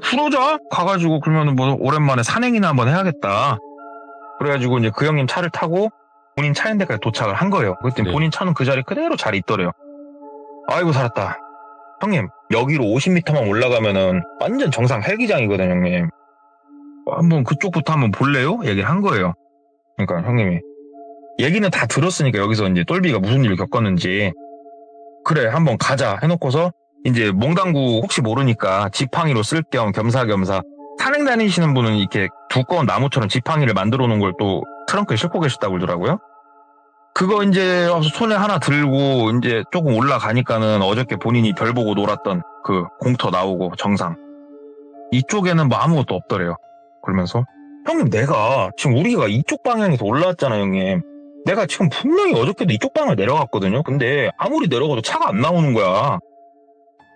그러자. 가가지고 그러면 뭐 오랜만에 산행이나 한번 해야겠다. 그래가지고 이제 그 형님 차를 타고 본인 차 있는 데까지 도착을 한 거예요. 그랬더니 네. 본인 차는 그 자리 그대로 잘 있더래요. 아이고 살았다. 형님 여기로 50m만 올라가면은 완전 정상 헬기장이거든요. 형님 한번 그쪽부터 한번 볼래요? 얘기를 한 거예요. 그러니까 형님이 얘기는 다 들었으니까 여기서 이제 똘비가 무슨 일을 겪었는지 그래 한번 가자 해놓고서 이제 몽당구 혹시 모르니까 지팡이로 쓸 겸 겸사겸사 산행 다니시는 분은 이렇게 두꺼운 나무처럼 지팡이를 만들어 놓은 걸 또 트렁크에 싣고 계셨다고 그러더라고요. 그거 이제 손에 하나 들고 이제 조금 올라가니까는 어저께 본인이 별 보고 놀았던 그 공터 나오고 정상 이쪽에는 뭐 아무것도 없더래요. 그러면서 형님, 내가 지금 우리가 이쪽 방향에서 올라왔잖아, 형님. 내가 지금 분명히 어저께도 이쪽 방향을 내려갔거든요. 근데 아무리 내려가도 차가 안 나오는 거야.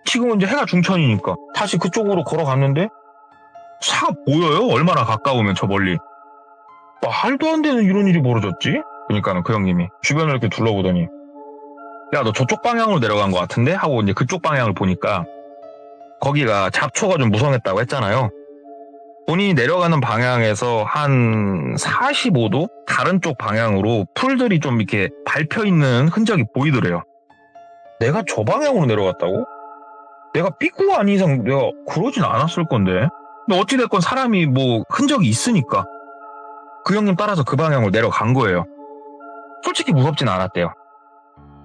지금은 이제 해가 중천이니까 다시 그쪽으로 걸어갔는데 차가 보여요? 얼마나 가까우면 저 멀리. 말도 안 되는 이런 일이 벌어졌지? 그러니까는 그 형님이 주변을 이렇게 둘러보더니 야, 너 저쪽 방향으로 내려간 것 같은데? 하고 이제 그쪽 방향을 보니까 거기가 잡초가 좀 무성했다고 했잖아요. 본인이 내려가는 방향에서 한 45도 다른 쪽 방향으로 풀들이 좀 이렇게 밟혀있는 흔적이 보이더래요. 내가 저 방향으로 내려갔다고? 내가 삐꾸가 아닌 이상 내가 그러진 않았을 건데. 근데 어찌됐건 사람이 뭐 흔적이 있으니까 그 형님 따라서 그 방향으로 내려간 거예요. 솔직히 무섭진 않았대요.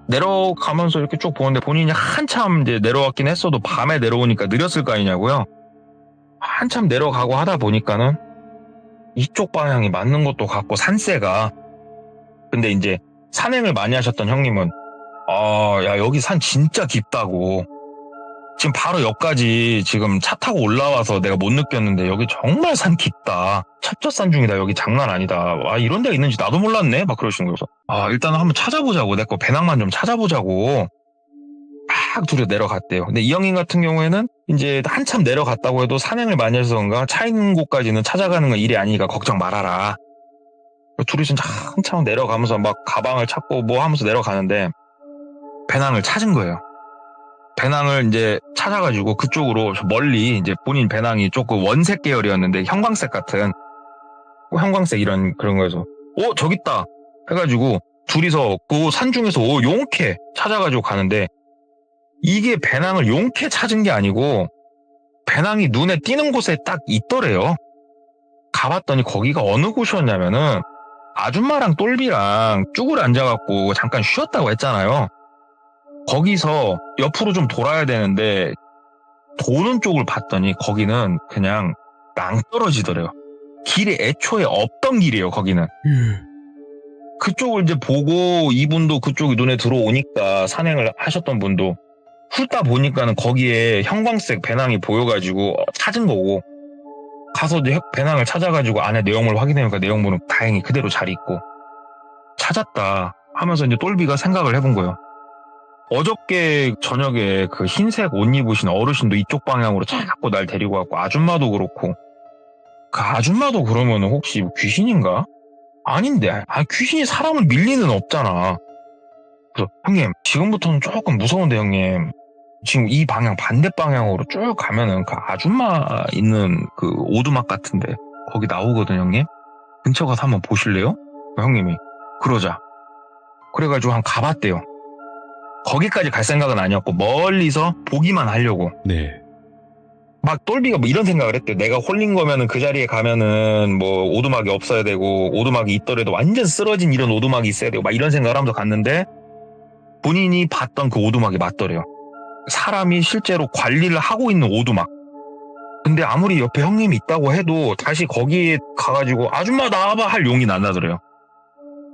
내려가면서 이렇게 쭉 보는데 본인이 한참 이제 내려왔긴 했어도 밤에 내려오니까 느렸을 거 아니냐고요. 한참 내려가고 하다 보니까는 이쪽 방향이 맞는 것도 같고 산세가. 근데 이제 산행을 많이 하셨던 형님은 야, 여기 산 진짜 깊다고. 지금 바로 옆까지 지금 차 타고 올라와서 내가 못 느꼈는데 여기 정말 산 깊다. 첩첩산 중이다. 여기 장난 아니다. 이런 데가 있는지 나도 몰랐네. 막 그러시는 거여서 일단은 한번 찾아보자고. 내 거 배낭만 좀 찾아보자고. 막 둘이 내려갔대요. 근데 이 형님 같은 경우에는 이제 한참 내려갔다고 해도 산행을 많이 해서 그런가 차 있는 곳까지는 찾아가는 건 일이 아니니까 걱정 말아라. 둘이 진짜 한참 내려가면서 막 가방을 찾고 뭐 하면서 내려가는데 배낭을 찾은 거예요. 배낭을 이제 찾아가지고 그쪽으로 멀리 이제 본인 배낭이 조금 원색 계열이었는데 형광색 같은 형광색 이런 그런 거에서 저기 있다 해가지고 둘이서 그 산 중에서 용케 찾아가지고 가는데 이게 배낭을 용케 찾은 게 아니고 배낭이 눈에 띄는 곳에 딱 있더래요. 가봤더니 거기가 어느 곳이었냐면은 아줌마랑 똘비랑 쭈글 앉아갖고 잠깐 쉬었다고 했잖아요. 거기서 옆으로 좀 돌아야 되는데 도는 쪽을 봤더니 거기는 그냥 낭떠러지더래요. 길에 애초에 없던 길이에요. 거기는. 그쪽을 이제 보고 이분도 그쪽이 눈에 들어오니까 산행을 하셨던 분도 훑다 보니까는 거기에 형광색 배낭이 보여가지고 찾은 거고 가서 이제 배낭을 찾아가지고 안에 내용물을 확인해보니까 내용물은 다행히 그대로 잘 있고 찾았다 하면서 이제 똘비가 생각을 해본 거예요. 어저께 저녁에 그 흰색 옷 입으신 어르신도 이쪽 방향으로 자꾸 날 데리고 왔고 아줌마도 그렇고 그 아줌마도 그러면 혹시 귀신인가? 아닌데 귀신이 사람을 밀 리는 없잖아. 그래서 형님 지금부터는 조금 무서운데 형님 지금 이 방향 반대 방향으로 쭉 가면은 그 아줌마 있는 그 오두막 같은데 거기 나오거든 형님. 근처 가서 한번 보실래요? 형님이 그러자. 그래가지고 한 가봤대요. 거기까지 갈 생각은 아니었고 멀리서 보기만 하려고. 네. 막 똘비가 뭐 이런 생각을 했대. 내가 홀린 거면은 그 자리에 가면은 뭐 오두막이 없어야 되고 오두막이 있더라도 완전 쓰러진 이런 오두막이 있어야 되고 막 이런 생각을 하면서 갔는데 본인이 봤던 그 오두막이 맞더래요. 사람이 실제로 관리를 하고 있는 오두막. 근데 아무리 옆에 형님이 있다고 해도 다시 거기에 가가지고 아줌마 나와봐 할 용이 안 나더래요.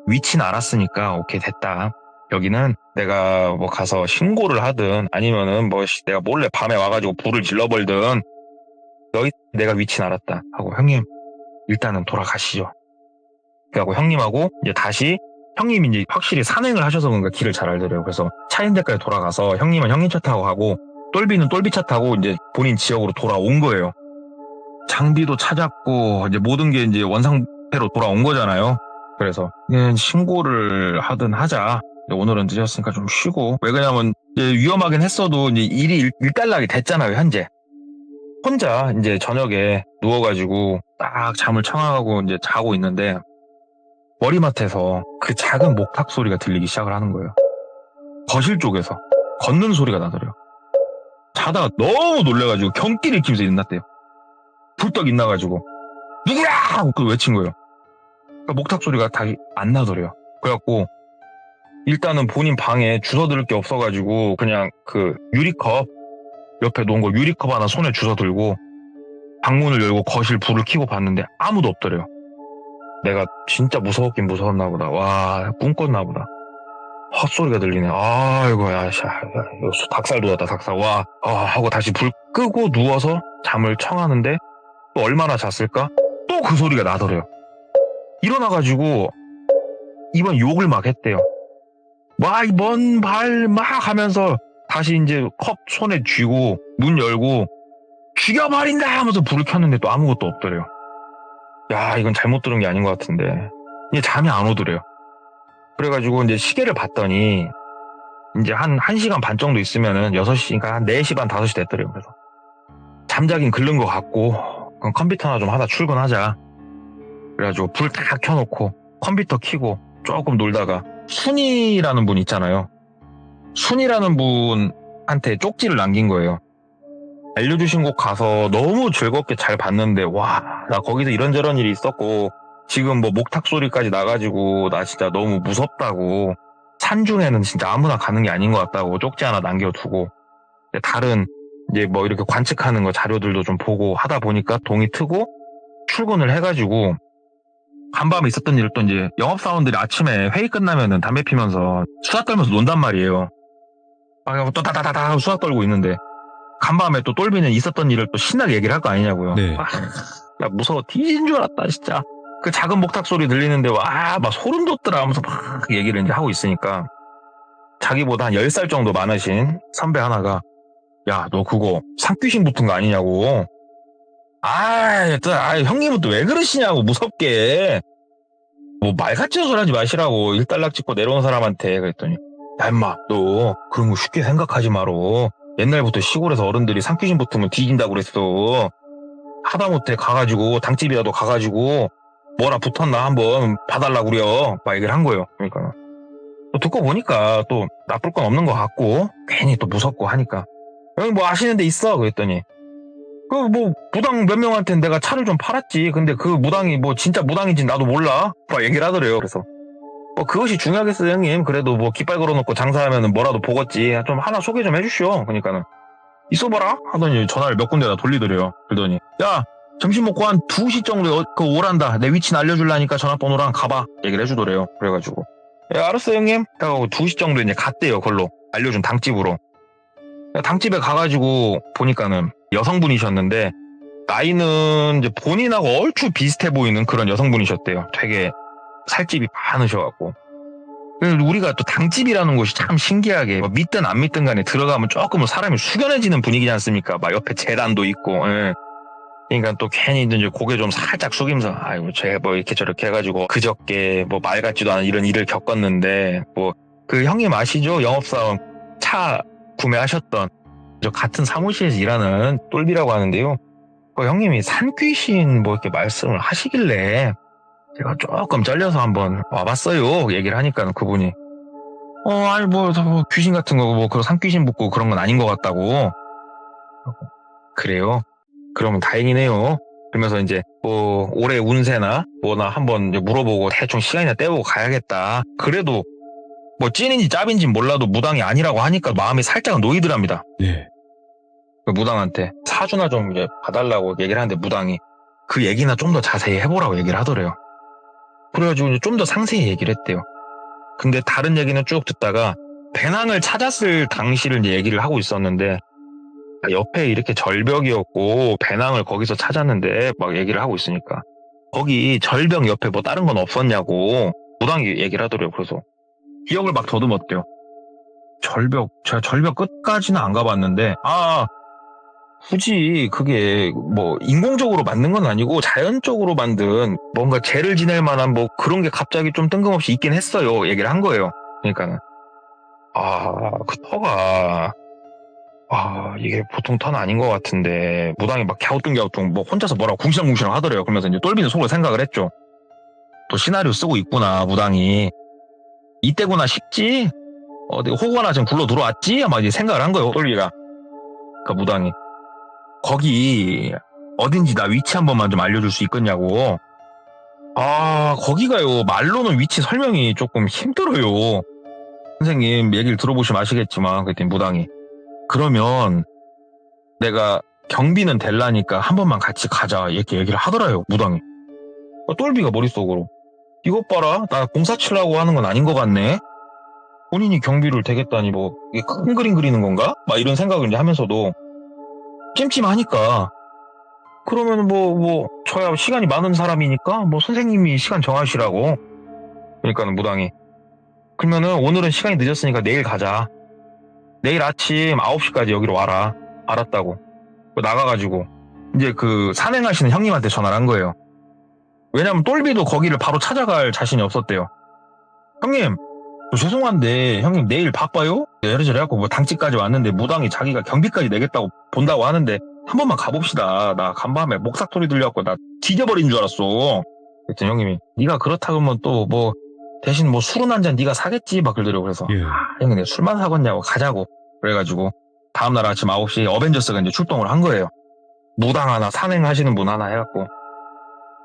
위치는 알았으니까 오케이 됐다. 여기는 내가 뭐 가서 신고를 하든 아니면은 뭐 내가 몰래 밤에 와가지고 불을 질러버리든 여기 내가 위치는 알았다 하고 형님 일단은 돌아가시죠. 그래갖고 형님하고 이제 다시 형님이 이제 확실히 산행을 하셔서 그런가 길을 잘 알더래요. 그래서 차 있는 데까지 돌아가서 형님은 형님 차 타고 가고 똘비는 똘비 차 타고 이제 본인 지역으로 돌아온 거예요. 장비도 찾았고 이제 모든 게 이제 원상태로 돌아온 거잖아요. 그래서 신고를 하든 하자. 오늘은 늦었으니까 좀 쉬고. 왜 그러냐면 이제 위험하긴 했어도 이제 일이 일단락이 됐잖아요. 현재 혼자 이제 저녁에 누워가지고 딱 잠을 청하고 이제 자고 있는데 머리맡에서 그 작은 목탁 소리가 들리기 시작을 하는 거예요. 거실 쪽에서 걷는 소리가 나더래요. 자다가 너무 놀래가지고 경기를 일으키면서 일어났대요. 불떡 일어나가지고 누구야! 하고 외친 거예요. 그러니까 목탁 소리가 다시 안 나더래요. 그래갖고 일단은 본인 방에 주워들 게 없어가지고 그냥 그 유리컵 옆에 놓은 거 유리컵 하나 손에 주워들고 방문을 열고 거실 불을 켜고 봤는데 아무도 없더래요. 내가 진짜 무서웠긴 무서웠나 보다. 와, 꿈 꿨나 보다. 헛소리가 들리네. 아이고, 야, 닭살 돋았다, 닭살. 와, 하고 다시 불 끄고 누워서 잠을 청하는데 또 얼마나 잤을까? 또 또 그 소리가 나더래요. 일어나가지고 이번 욕을 막 했대요. 막 먼 발 막 하면서 다시 이제 컵 손에 쥐고 문 열고 죽여버린다 하면서 불을 켰는데 또 아무것도 없더래요. 야, 이건 잘못 들은 게 아닌 것 같은데. 이제 잠이 안 오더래요. 그래가지고 이제 시계를 봤더니 이제 한 1시간 반 정도 있으면은 6시니까 한 4시 반 5시 됐더래요. 그래서 잠자긴 글른 것 같고 그럼 컴퓨터나 좀 하다 출근하자. 그래가지고 불 다 켜놓고 컴퓨터 켜고 조금 놀다가 순이라는 분 있잖아요. 순이라는 분한테 쪽지를 남긴 거예요. 알려주신 곳 가서 너무 즐겁게 잘 봤는데 와, 나 거기서 이런저런 일이 있었고 지금 뭐 목탁 소리까지 나가지고 나 진짜 너무 무섭다고, 산중에는 진짜 아무나 가는 게 아닌 것 같다고 쪽지 하나 남겨두고 다른 이제 뭐 이렇게 관측하는 거 자료들도 좀 보고 하다 보니까 동이 트고 출근을 해가지고 간밤에 있었던 일을 또 이제 영업사원들이 아침에 회의 끝나면은 담배 피면서 수다 떨면서 논단 말이에요. 막 또 다다다다 수다 떨고 있는데 간밤에 또 똘비는 있었던 일을 또 신나게 얘기를 할 거 아니냐고요. 네. 야, 무서워 뒤진 줄 알았다 진짜. 그 작은 목탁 소리 들리는데 와, 막 소름 돋더라 하면서 막 얘기를 이제 하고 있으니까 자기보다 한 10살 정도 많으신 선배 하나가 야, 너 그거 산귀신 붙은 거 아니냐고. 형님은 또 왜 그러시냐고, 무섭게. 뭐 말 같지도 소리 하지 마시라고, 일단락 찍고 내려온 사람한테. 그랬더니 야, 임마, 너 그런 거 쉽게 생각하지 마로. 옛날부터 시골에서 어른들이 산귀신 붙으면 뒤진다고 그랬어. 하다못해 가가지고 당집이라도 가가지고 뭐라 붙었나 한번 봐달라고 그래요. 막 얘기를 한 거예요. 그러니까 또 듣고 보니까 또 나쁠 건 없는 것 같고 괜히 또 무섭고 하니까 여기 뭐 아시는 데 있어? 그랬더니 그 뭐 무당 몇 명한테 내가 차를 좀 팔았지. 근데 그 무당이 뭐 진짜 무당인지 나도 몰라. 막 얘기를 하더래요. 그래서 뭐 그것이 중요하겠어요, 형님. 그래도 뭐 깃발 걸어놓고 장사하면은 뭐라도 보겠지. 좀 하나 소개 좀 해주시오. 그러니까는 있어봐라 하더니 전화를 몇 군데나 돌리더래요. 그러더니 야, 점심 먹고 한 2시 정도에 그 오란다. 내 위치는 알려줄라니까 전화번호랑 가봐. 얘기를 해주더래요. 그래가지고 알았어 형님 하고 2시 정도에 이제 갔대요. 그걸로 알려준 당집으로. 당집에 가가지고 보니까는 여성분이셨는데 나이는 이제 본인하고 얼추 비슷해 보이는 그런 여성분이셨대요. 되게 살집이 많으셔갖고. 우리가 또 당집이라는 곳이 참 신기하게 뭐 믿든 안 믿든 간에 들어가면 조금은 사람이 숙연해지는 분위기지 않습니까? 막 옆에 재단도 있고. 예. 그러니까 또 괜히 이제 고개 좀 살짝 숙이면서 아이고 쟤 뭐 이렇게 저렇게 해가지고 그저께 뭐 말 같지도 않은 이런 일을 겪었는데 뭐 그 형님 아시죠? 영업사원 차 구매하셨던 저 같은 사무실에서 일하는 똘비라고 하는데요. 그 형님이 산귀신 뭐 이렇게 말씀을 하시길래 제가 조금 잘려서 한번 와봤어요. 얘기를 하니까 그분이 아니 뭐 귀신 같은 거 뭐 그런 산귀신 붙고 그런 건 아닌 것 같다고. 그래요? 그러면 다행이네요. 그러면서 이제 뭐 올해 운세나 뭐나 한번 물어보고 대충 시간이나 때우고 가야겠다. 그래도 뭐 찐인지 짭인지 몰라도 무당이 아니라고 하니까 마음이 살짝은 놓이더랍니다. 네. 그 무당한테 사주나 좀 이제 봐달라고 얘기를 하는데 무당이 그 얘기나 좀 더 자세히 해보라고 얘기를 하더래요. 그래가지고 좀 더 상세히 얘기를 했대요. 근데 다른 얘기는 쭉 듣다가 배낭을 찾았을 당시를 이제 얘기를 하고 있었는데 옆에 이렇게 절벽이었고 배낭을 거기서 찾았는데 막 얘기를 하고 있으니까 거기 절벽 옆에 뭐 다른 건 없었냐고 무당이 얘기를 하더래요. 그래서 기억을 막 더듬었대요. 제가 절벽 끝까지는 안 가봤는데 굳이 그게 뭐 인공적으로 만든 건 아니고 자연적으로 만든 뭔가 죄를 지낼 만한 뭐 그런 게 갑자기 좀 뜬금없이 있긴 했어요. 얘기를 한 거예요. 그러니까는 그 터가 이게 보통 터는 아닌 것 같은데 무당이 막 갸우뚱갸우뚱 뭐 혼자서 뭐라고 궁시렁궁시렁 하더래요. 그러면서 이제 똘비는 속으로 생각을 했죠. 또 시나리오 쓰고 있구나 무당이. 이때구나 싶지? 내가 호구 하나 지금 굴러 들어왔지? 막 이제 생각을 한 거예요. 똘비가. 그러니까 무당이 거기 어딘지 나 위치 한 번만 좀 알려줄 수 있겠냐고. 거기가요 말로는 위치 설명이 조금 힘들어요. 선생님 얘기를 들어보시면 아시겠지만 그랬더니 무당이 그러면 내가 경비는 될라니까 한 번만 같이 가자 이렇게 얘기를 하더라요. 무당이. 똘비가 머릿속으로 이것 봐라 나 공사 치려고 하는 건 아닌 것 같네. 본인이 경비를 대겠다니 뭐 이게 큰 그림 그리는 건가? 막 이런 생각을 이제 하면서도 찜찜하니까 그러면 뭐 저야 시간이 많은 사람이니까 뭐 선생님이 시간 정하시라고. 그러니까는 무당이 그러면은 오늘은 시간이 늦었으니까 내일 가자. 내일 아침 9시까지 여기로 와라. 알았다고. 나가가지고 이제 그 산행하시는 형님한테 전화를 한 거예요. 왜냐면 똘비도 거기를 바로 찾아갈 자신이 없었대요. 형님, 저 죄송한데 형님 내일 바빠요? 이래저래 해갖고 뭐 당직까지 왔는데 무당이 자기가 경비까지 내겠다고 본다고 하는데 한 번만 가봅시다. 나 간밤에 목삭 소리 들려갖고 나 뒤져버린 줄 알았어. 그랬더니 형님이 네가 그렇다 그러면 또 뭐 대신 뭐 술은 한 잔 네가 사겠지 막 그러더라고. 그래서 예. 형님 내가 술만 사겠냐고 가자고. 그래가지고 다음날 아침 9시 어벤져스가 이제 출동을 한 거예요. 무당 하나 산행하시는 분 하나 해갖고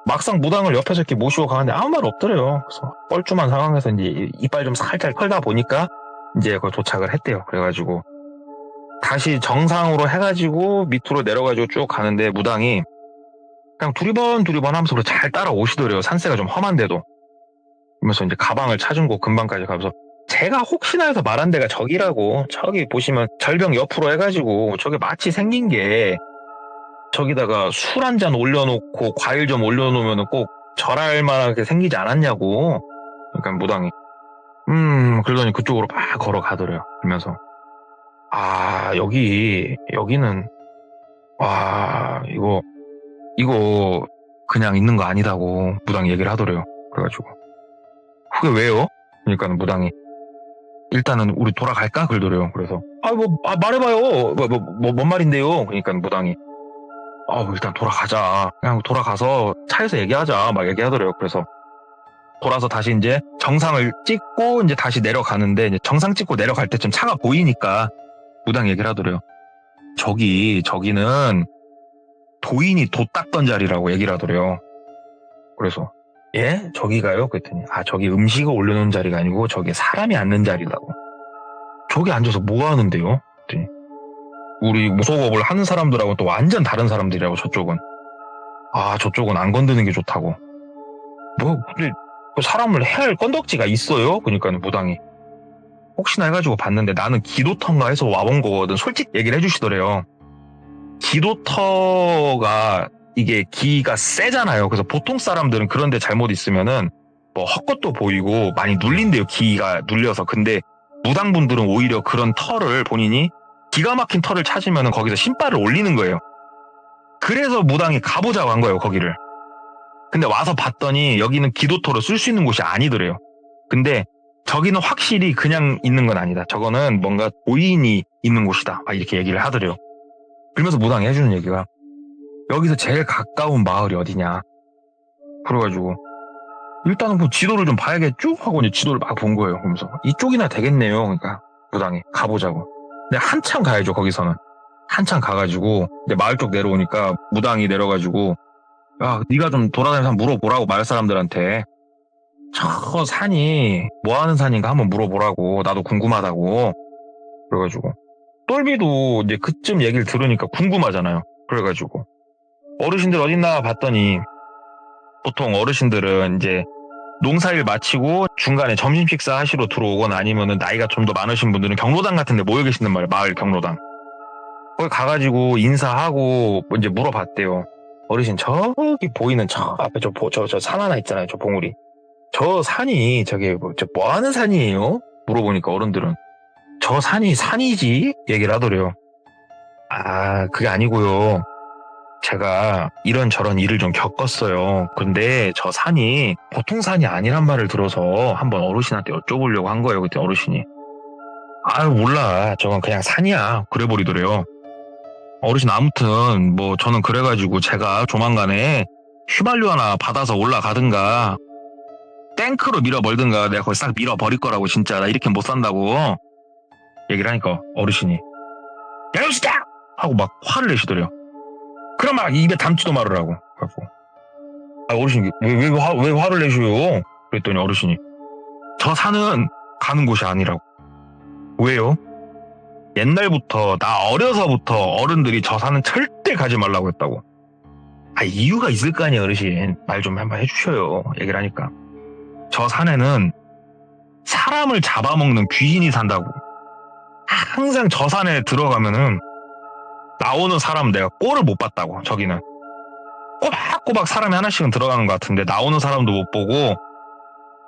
막상 무당을 옆에서 이렇게 모시고 가는데 아무 말 없더래요. 그래서 뻘쭘한 상황에서 이제 이빨 좀 살짝 털다 보니까 이제 거기 도착을 했대요. 그래가지고 다시 정상으로 해가지고 밑으로 내려가지고 쭉 가는데 무당이 그냥 두리번 하면서 잘 따라오시더래요. 산세가 좀 험한데도. 그러면서 이제 가방을 찾은 곳 근방까지 가면서 제가 혹시나 해서 말한 데가 저기라고. 저기 보시면 절벽 옆으로 해가지고 저게 마치 생긴 게 저기다가 술 한 잔 올려놓고 과일 좀 올려놓으면 꼭 절할 만하게 생기지 않았냐고. 그러니까 무당이 그러더니 그쪽으로 막 걸어가더래요. 그러면서 여기는 와 이거 그냥 있는 거 아니다고 무당이 얘기를 하더래요. 그래가지고 그게 왜요? 그러니까는 무당이 일단은 우리 돌아갈까? 그러더래요. 그래서 말해봐요. 뭔 말인데요? 그러니까 무당이 일단 돌아가자. 그냥 돌아가서 차에서 얘기하자. 막 얘기하더래요. 그래서 돌아서 다시 이제 정상을 찍고 이제 다시 내려가는데 이제 정상 찍고 내려갈 때쯤 차가 보이니까 무당 얘기를 하더래요. 저기는 도인이 돛 닦던 자리라고 얘기를 하더래요. 그래서 예? 저기가요? 그랬더니 저기 음식을 올려놓은 자리가 아니고 저기 사람이 앉는 자리라고. 저기 앉아서 뭐 하는데요? 그랬더니 우리 무속업을 하는 사람들하고 또 완전 다른 사람들이라고. 저쪽은 저쪽은 안 건드는 게 좋다고. 근데 사람을 해야 할 건덕지가 있어요? 그러니까 무당이 혹시나 해가지고 봤는데 나는 기도터인가 해서 와본 거거든. 솔직히 얘기를 해주시더래요. 기도터가 이게 기가 세잖아요. 그래서 보통 사람들은 그런데 잘못 있으면은 뭐 헛것도 보이고 많이 눌린대요. 기가 눌려서. 근데 무당분들은 오히려 그런 터를 본인이 기가 막힌 터를 찾으면은 거기서 신발을 올리는 거예요. 그래서 무당이 가보자고 한 거예요. 거기를. 근데 와서 봤더니 여기는 기도터로 쓸 수 있는 곳이 아니더래요. 근데 저기는 확실히 그냥 있는 건 아니다. 저거는 뭔가 도인이 있는 곳이다. 막 이렇게 얘기를 하더래요. 그러면서 무당이 해주는 얘기가 여기서 제일 가까운 마을이 어디냐. 그래가지고 일단은 뭐 지도를 좀 봐야겠죠? 하고 이제 지도를 막 본 거예요. 그러면서 이쪽이나 되겠네요. 그러니까 무당이 가보자고. 근데 한참 가야죠. 거기서는. 한참 가가지고 이제 마을 쪽 내려오니까 무당이 내려가지고 네가 좀 돌아다니면서 물어보라고 마을 사람들한테. 저 산이 뭐 하는 산인가 한번 물어보라고. 나도 궁금하다고. 그래가지고 똘비도 이제 그쯤 얘기를 들으니까 궁금하잖아요. 그래가지고 어르신들 어딨나 봤더니 보통 어르신들은 이제 농사일 마치고 중간에 점심 식사 하시러 들어오거나 아니면은 나이가 좀 더 많으신 분들은 경로당 같은 데 모여 계시는 말이에요. 마을 경로당. 거기 가가지고 인사하고 이제 물어봤대요. 어르신 저기 보이는 저 앞에 저 산 하나 있잖아요. 저 봉우리. 저 산이 저게 뭐 하는 산이에요? 물어보니까 어른들은 저 산이 산이지? 얘기를 하더래요. 그게 아니고요. 제가 이런저런 일을 좀 겪었어요. 근데 저 산이 보통 산이 아니란 말을 들어서 한번 어르신한테 여쭤보려고 한 거예요. 그때 어르신이 몰라. 저건 그냥 산이야. 그래 버리더래요. 어르신 아무튼 뭐 저는 그래가지고 제가 조만간에 휘발유 하나 받아서 올라가든가 탱크로 밀어버리든가 내가 거기 싹 밀어버릴 거라고. 진짜 나 이렇게 못 산다고 얘기를 하니까 어르신이 야 진짜! 하고 막 화를 내시더래요. 그럼 막 입에 담지도 말으라고. 그래갖고 어르신이 왜 화를 내셔요? 그랬더니 어르신이 저 산은 가는 곳이 아니라고. 왜요? 옛날부터 나 어려서부터 어른들이 저 산은 절대 가지 말라고 했다고. 이유가 있을 거 아니에요. 어르신 말 좀 한번 해주셔요. 얘기를 하니까 저 산에는 사람을 잡아먹는 귀신이 산다고. 항상 저 산에 들어가면은 나오는 사람 내가 꼴을 못 봤다고. 저기는 꼬박꼬박 사람이 하나씩은 들어가는 것 같은데 나오는 사람도 못 보고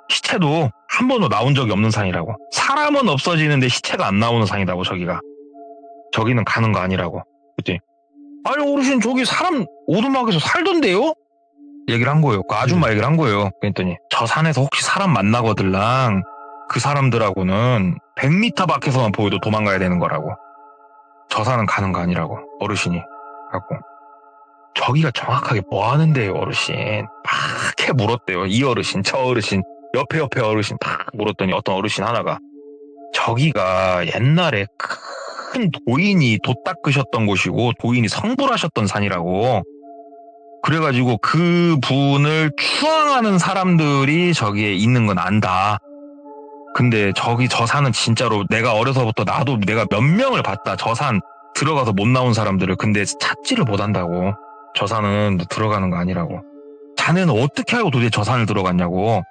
시체도 한 번도 나온 적이 없는 산이라고. 사람은 없어지는데 시체가 안 나오는 산이라고 저기가. 저기는 가는 거 아니라고. 그치? 아니 어르신 저기 사람 오두막에서 살던데요? 얘기를 한 거예요. 그 아줌마 얘기를 한 거예요. 그랬더니 저 산에서 혹시 사람 만나거들랑 그 사람들하고는 100m 밖에서만 보여도 도망가야 되는 거라고. 저 산은 가는 거 아니라고. 어르신이 갖고. 저기가 정확하게 뭐 하는데요 어르신. 막 이렇게 물었대요. 이 어르신 저 어르신 옆에 어르신 막 물었더니 어떤 어르신 하나가 저기가 옛날에 큰 도인이 돛 닦으셨던 곳이고 도인이 성불하셨던 산이라고. 그래가지고 그 분을 추앙하는 사람들이 저기에 있는 건 안다. 근데 저기 저 산은 진짜로 내가 어려서부터 나도 내가 몇 명을 봤다. 저 산 들어가서 못 나온 사람들을. 근데 찾지를 못한다고. 저 산은 들어가는 거 아니라고. 자네는 어떻게 알고 도대체 저 산을 들어갔냐고.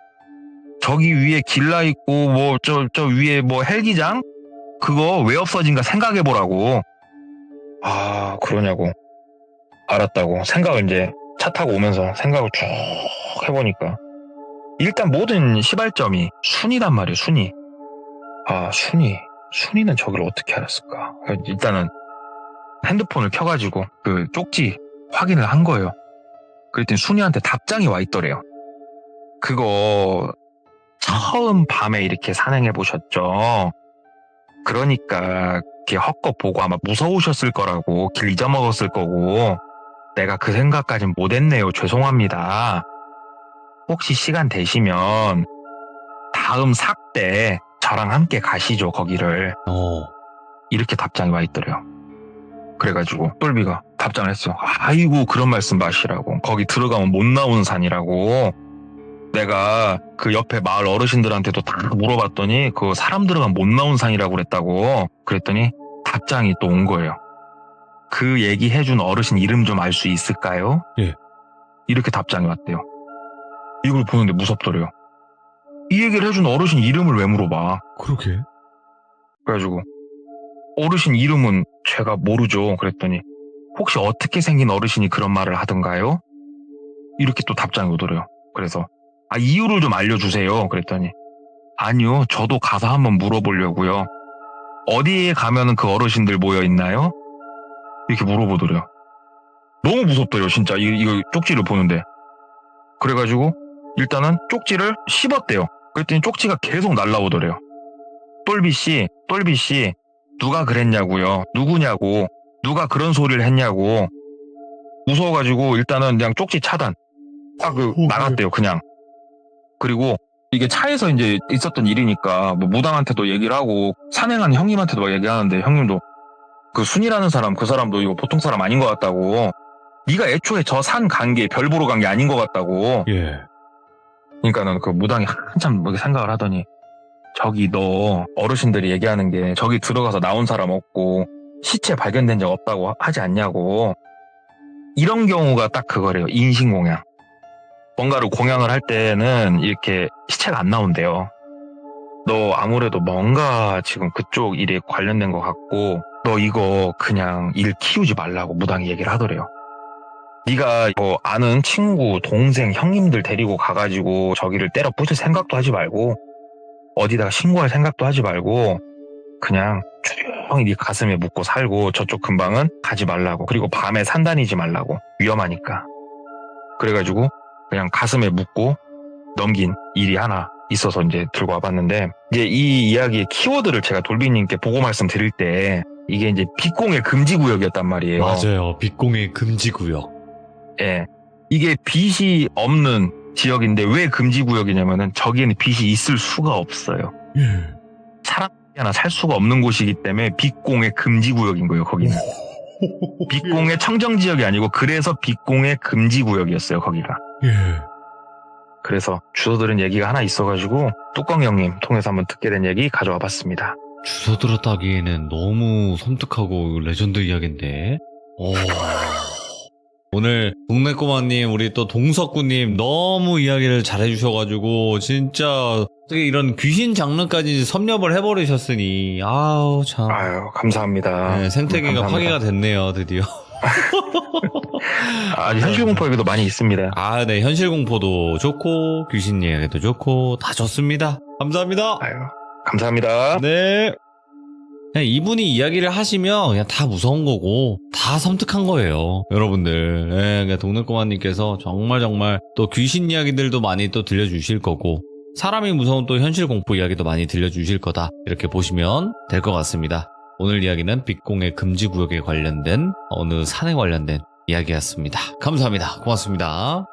저기 위에 길라 있고 뭐 저 위에 뭐 헬기장 그거 왜 없어진가 생각해보라고. 아 그러냐고. 알았다고. 생각을 이제 차 타고 오면서 생각을 쭉 해보니까 일단 모든 시발점이 순이란 말이에요. 순이. 아 순이는 저기를 어떻게 알았을까. 일단은 핸드폰을 켜가지고 그 쪽지 확인을 한 거예요. 그랬더니 순이한테 답장이 와 있더래요. 그거 처음 밤에 이렇게 산행해 보셨죠? 그러니까 이렇게 헛것 보고 아마 무서우셨을 거라고. 길 잊어먹었을 거고. 내가 그 생각까진 못했네요. 죄송합니다. 혹시 시간 되시면 다음 삭 때 저랑 함께 가시죠 거기를. 이렇게 답장이 와 있더래요. 그래가지고 똘비가 답장을 했어. 아이고 그런 말씀 마시라고. 거기 들어가면 못 나오는 산이라고. 내가 그 옆에 마을 어르신들한테도 다 물어봤더니 그 사람 들어가면 못 나온 산이라고 그랬다고. 그랬더니 답장이 또 온 거예요. 그 얘기해준 어르신 이름 좀 알 수 있을까요? 예. 이렇게 답장이 왔대요. 이걸 보는데 무섭더래요. 이 얘기를 해준 어르신 이름을 왜 물어봐. 그러게. 그래가지고 어르신 이름은 제가 모르죠. 그랬더니 혹시 어떻게 생긴 어르신이 그런 말을 하던가요? 이렇게 또 답장이 오더래요. 그래서 이유를 좀 알려주세요. 그랬더니 아니요. 저도 가서 한번 물어보려고요. 어디에 가면은 그 어르신들 모여 있나요? 이렇게 물어보더래요. 너무 무섭더래요. 진짜 이거 쪽지를 보는데. 그래가지고 일단은 쪽지를 씹었대요. 그랬더니 쪽지가 계속 날라오더래요. 똘비씨 누가 그랬냐고요. 누구냐고. 누가 그런 소리를 했냐고. 무서워가지고 일단은 그냥 쪽지 차단. 딱 나갔대요. 그냥. 그리고 이게 차에서 이제 있었던 일이니까 뭐 무당한테도 얘기를 하고 산행하는 형님한테도 막 얘기하는데 형님도 그 순이라는 사람 그 사람도 이거 보통 사람 아닌 것 같다고. 네가 애초에 저 산 간 게 별 보러 간 게 아닌 것 같다고. 예. 그러니까는 그 무당이 한참 뭐 생각을 하더니 저기 너 어르신들이 얘기하는 게 저기 들어가서 나온 사람 없고 시체 발견된 적 없다고 하지 않냐고. 이런 경우가 딱 그거래요. 인신공양. 뭔가를 공양을 할 때는 이렇게 시체가 안 나온대요. 너 아무래도 뭔가 지금 그쪽 일에 관련된 것 같고 너 이거 그냥 일 키우지 말라고 무당이 얘기를 하더래요. 네가 뭐 아는 친구, 동생, 형님들 데리고 가가지고 저기를 때려 부술 생각도 하지 말고 어디다가 신고할 생각도 하지 말고 그냥 조용히 네 가슴에 묻고 살고 저쪽 근방은 가지 말라고. 그리고 밤에 산다니지 말라고. 위험하니까. 그래가지고 그냥 가슴에 묻고 넘긴 일이 하나 있어서 이제 들고 와봤는데 이제 이 이야기의 키워드를 제가 돌비님께 보고 말씀드릴 때 이게 이제 빛공의 금지구역이었단 말이에요. 맞아요. 빛공의 금지구역. 예. 이게 빛이 없는 지역인데 왜 금지구역이냐면은 저기에는 빛이 있을 수가 없어요. 예. 사람이 하나 살 수가 없는 곳이기 때문에 빛공의 금지구역인 거예요. 거기는. 빛공의 청정지역이 아니고 그래서 빛공의 금지구역이었어요. 거기가. 예. 그래서 주워 들은 얘기가 하나 있어가지고 뚜껑 형님 통해서 한번 듣게 된 얘기 가져와 봤습니다. 주워 들었다기에는 너무 섬뜩하고 레전드 이야기인데. 오늘 동네꼬마님 우리 또 동석구님 너무 이야기를 잘해주셔가지고 진짜 어떻게 이런 귀신 장르까지 섭렵을 해버리셨으니 아우 참. 아유 감사합니다. 네, 생태계가 감사합니다. 파괴가 됐네요 드디어. 현실 공포 얘기도 많이 있습니다. 아, 네. 현실 공포도 좋고, 귀신 이야기도 좋고, 다 좋습니다. 감사합니다. 아유, 감사합니다. 네. 그냥 이분이 이야기를 하시면 그냥 다 무서운 거고 다 섬뜩한 거예요, 여러분들. 그러니까 동네꼬마님께서 정말 또 귀신 이야기들도 많이 또 들려주실 거고 사람이 무서운 또 현실 공포 이야기도 많이 들려주실 거다, 이렇게 보시면 될 것 같습니다. 오늘 이야기는 빛공의 금지구역에 관련된 어느 산에 관련된 이야기였습니다. 감사합니다. 고맙습니다.